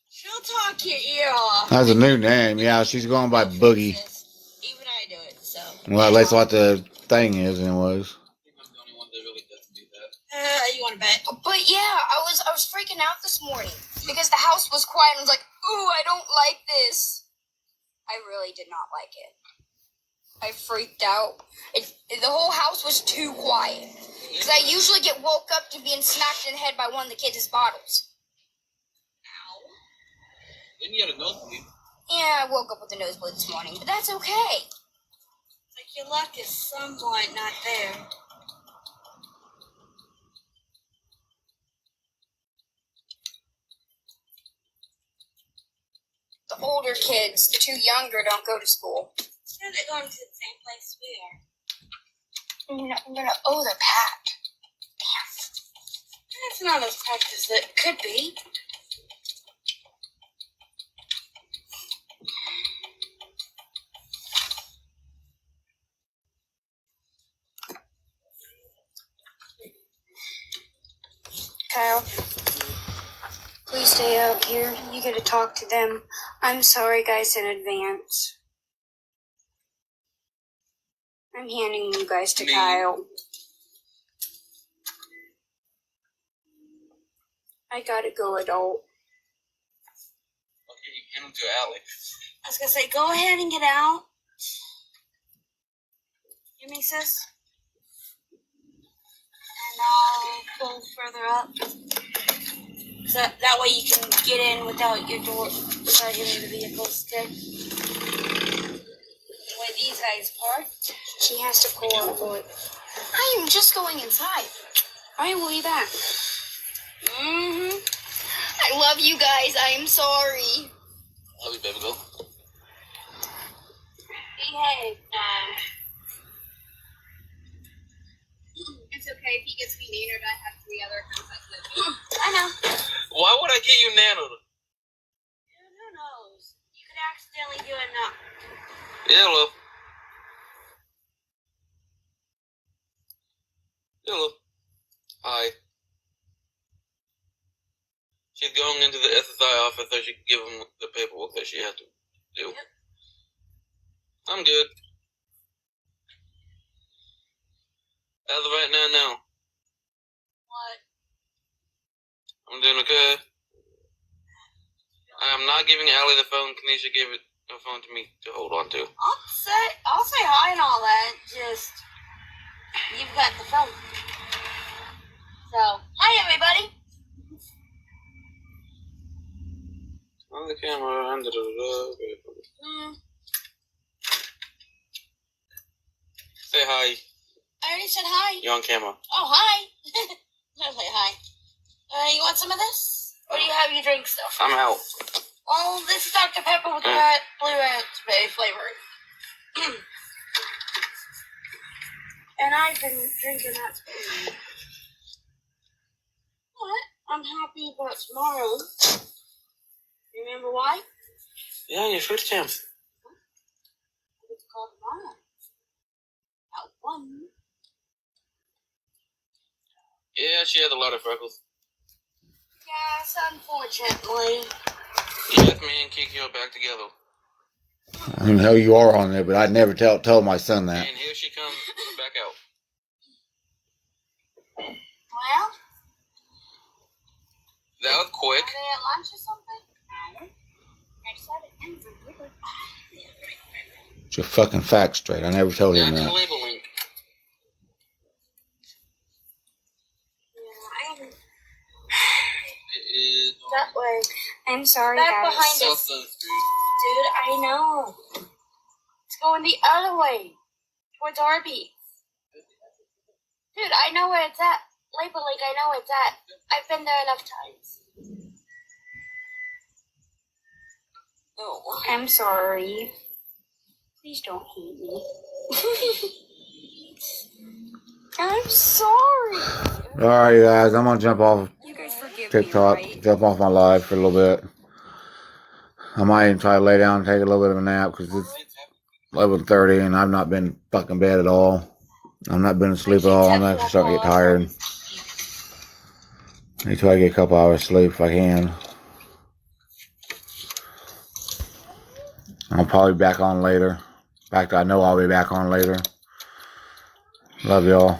She'll talk your ear off. That's a new name. Yeah, she's going by Boogie. Even I do it, so. Well, that's what the thing is, anyways. I think I'm the only one that really doesn't do that. You want to bet? But yeah, I was freaking out this morning because the house was quiet and I was like, ooh, I don't like this. I really did not like it. I freaked out. The whole house was too quiet. Because I usually get woke up to being smacked in the head by one of the kids' bottles. Then you had a nosebleed. Yeah, I woke up with a nosebleed this morning, but that's okay. Like your luck is somewhat not there. The older kids, the two younger, don't go to school. Yeah, they're going to the same place we are. Oh, they're packed. That's not as packed as it could be. Kyle, please stay out here. You get to talk to them. I'm sorry, guys, in advance. I'm handing you guys to Kyle. I gotta go, adult. Okay, you hand them to Alex. I was gonna say, go ahead and get out. Hear me, sis? And I'll pull further up. So that way you can get in without your door, without hitting the vehicles, okay? The way these guys park. She has to pull up for it. I am just going inside. I will be back. I love you guys. I am sorry. Love you, baby girl. Behave. It's okay if he gets me nanoed. I have 3 other accounts I live in. I know. Why would I get you nanoed? Dude, who knows? You could accidentally do it not. Yeah, love. Yeah, love. Hi. She's going into the SSI office so she can give them the paperwork that she has to do. Yep. I'm good. As of right now, no. What? I'm doing okay. I am not giving Allie the phone. Kanisha gave it a phone to me to hold on to. I'll say hi and all that. Just you've got the phone. So hi everybody. On the camera. Say hi. I already said hi. You're on camera. Oh, hi. I'll say hi. You want some of this? Or do you have your drink stuff? I'm out. Well, this is Dr. Pepper with blue raspberry flavor. And I've been drinking that spoon. What? I'm happy about tomorrow. Remember why? Yeah, your food stamps. It's called tomorrow. At 1. Yeah, she has a lot of freckles. Yes, unfortunately. Yes, me and Kiki are back together. I know you are on there, but I'd never tell my son that. And here she comes back out. Well? That was quick. Are they at lunch or something? No. I just had it in for quickly. Get your fucking facts straight. I never told him That's that. labeling. That way. I'm sorry, Back guys. behind us. Dude, I know. It's going the other way. Towards Arby's. Dude, I know where it's at. Labor Lake, I know where it's at. I've been there enough times. Oh. I'm sorry. Please don't hate me. I'm sorry. Alright, you guys, I'm gonna jump off You guys forgive TikTok, me, right? jump off my live for a little bit. I might even try to lay down and take a little bit of a nap because it's 11:30 and I've not been fucking bed at all. I've not been asleep at all. I'm actually starting to get tired. I need to try to get a couple hours sleep if I can. I'll probably be back on later. In fact, I know I'll be back on later. Love y'all.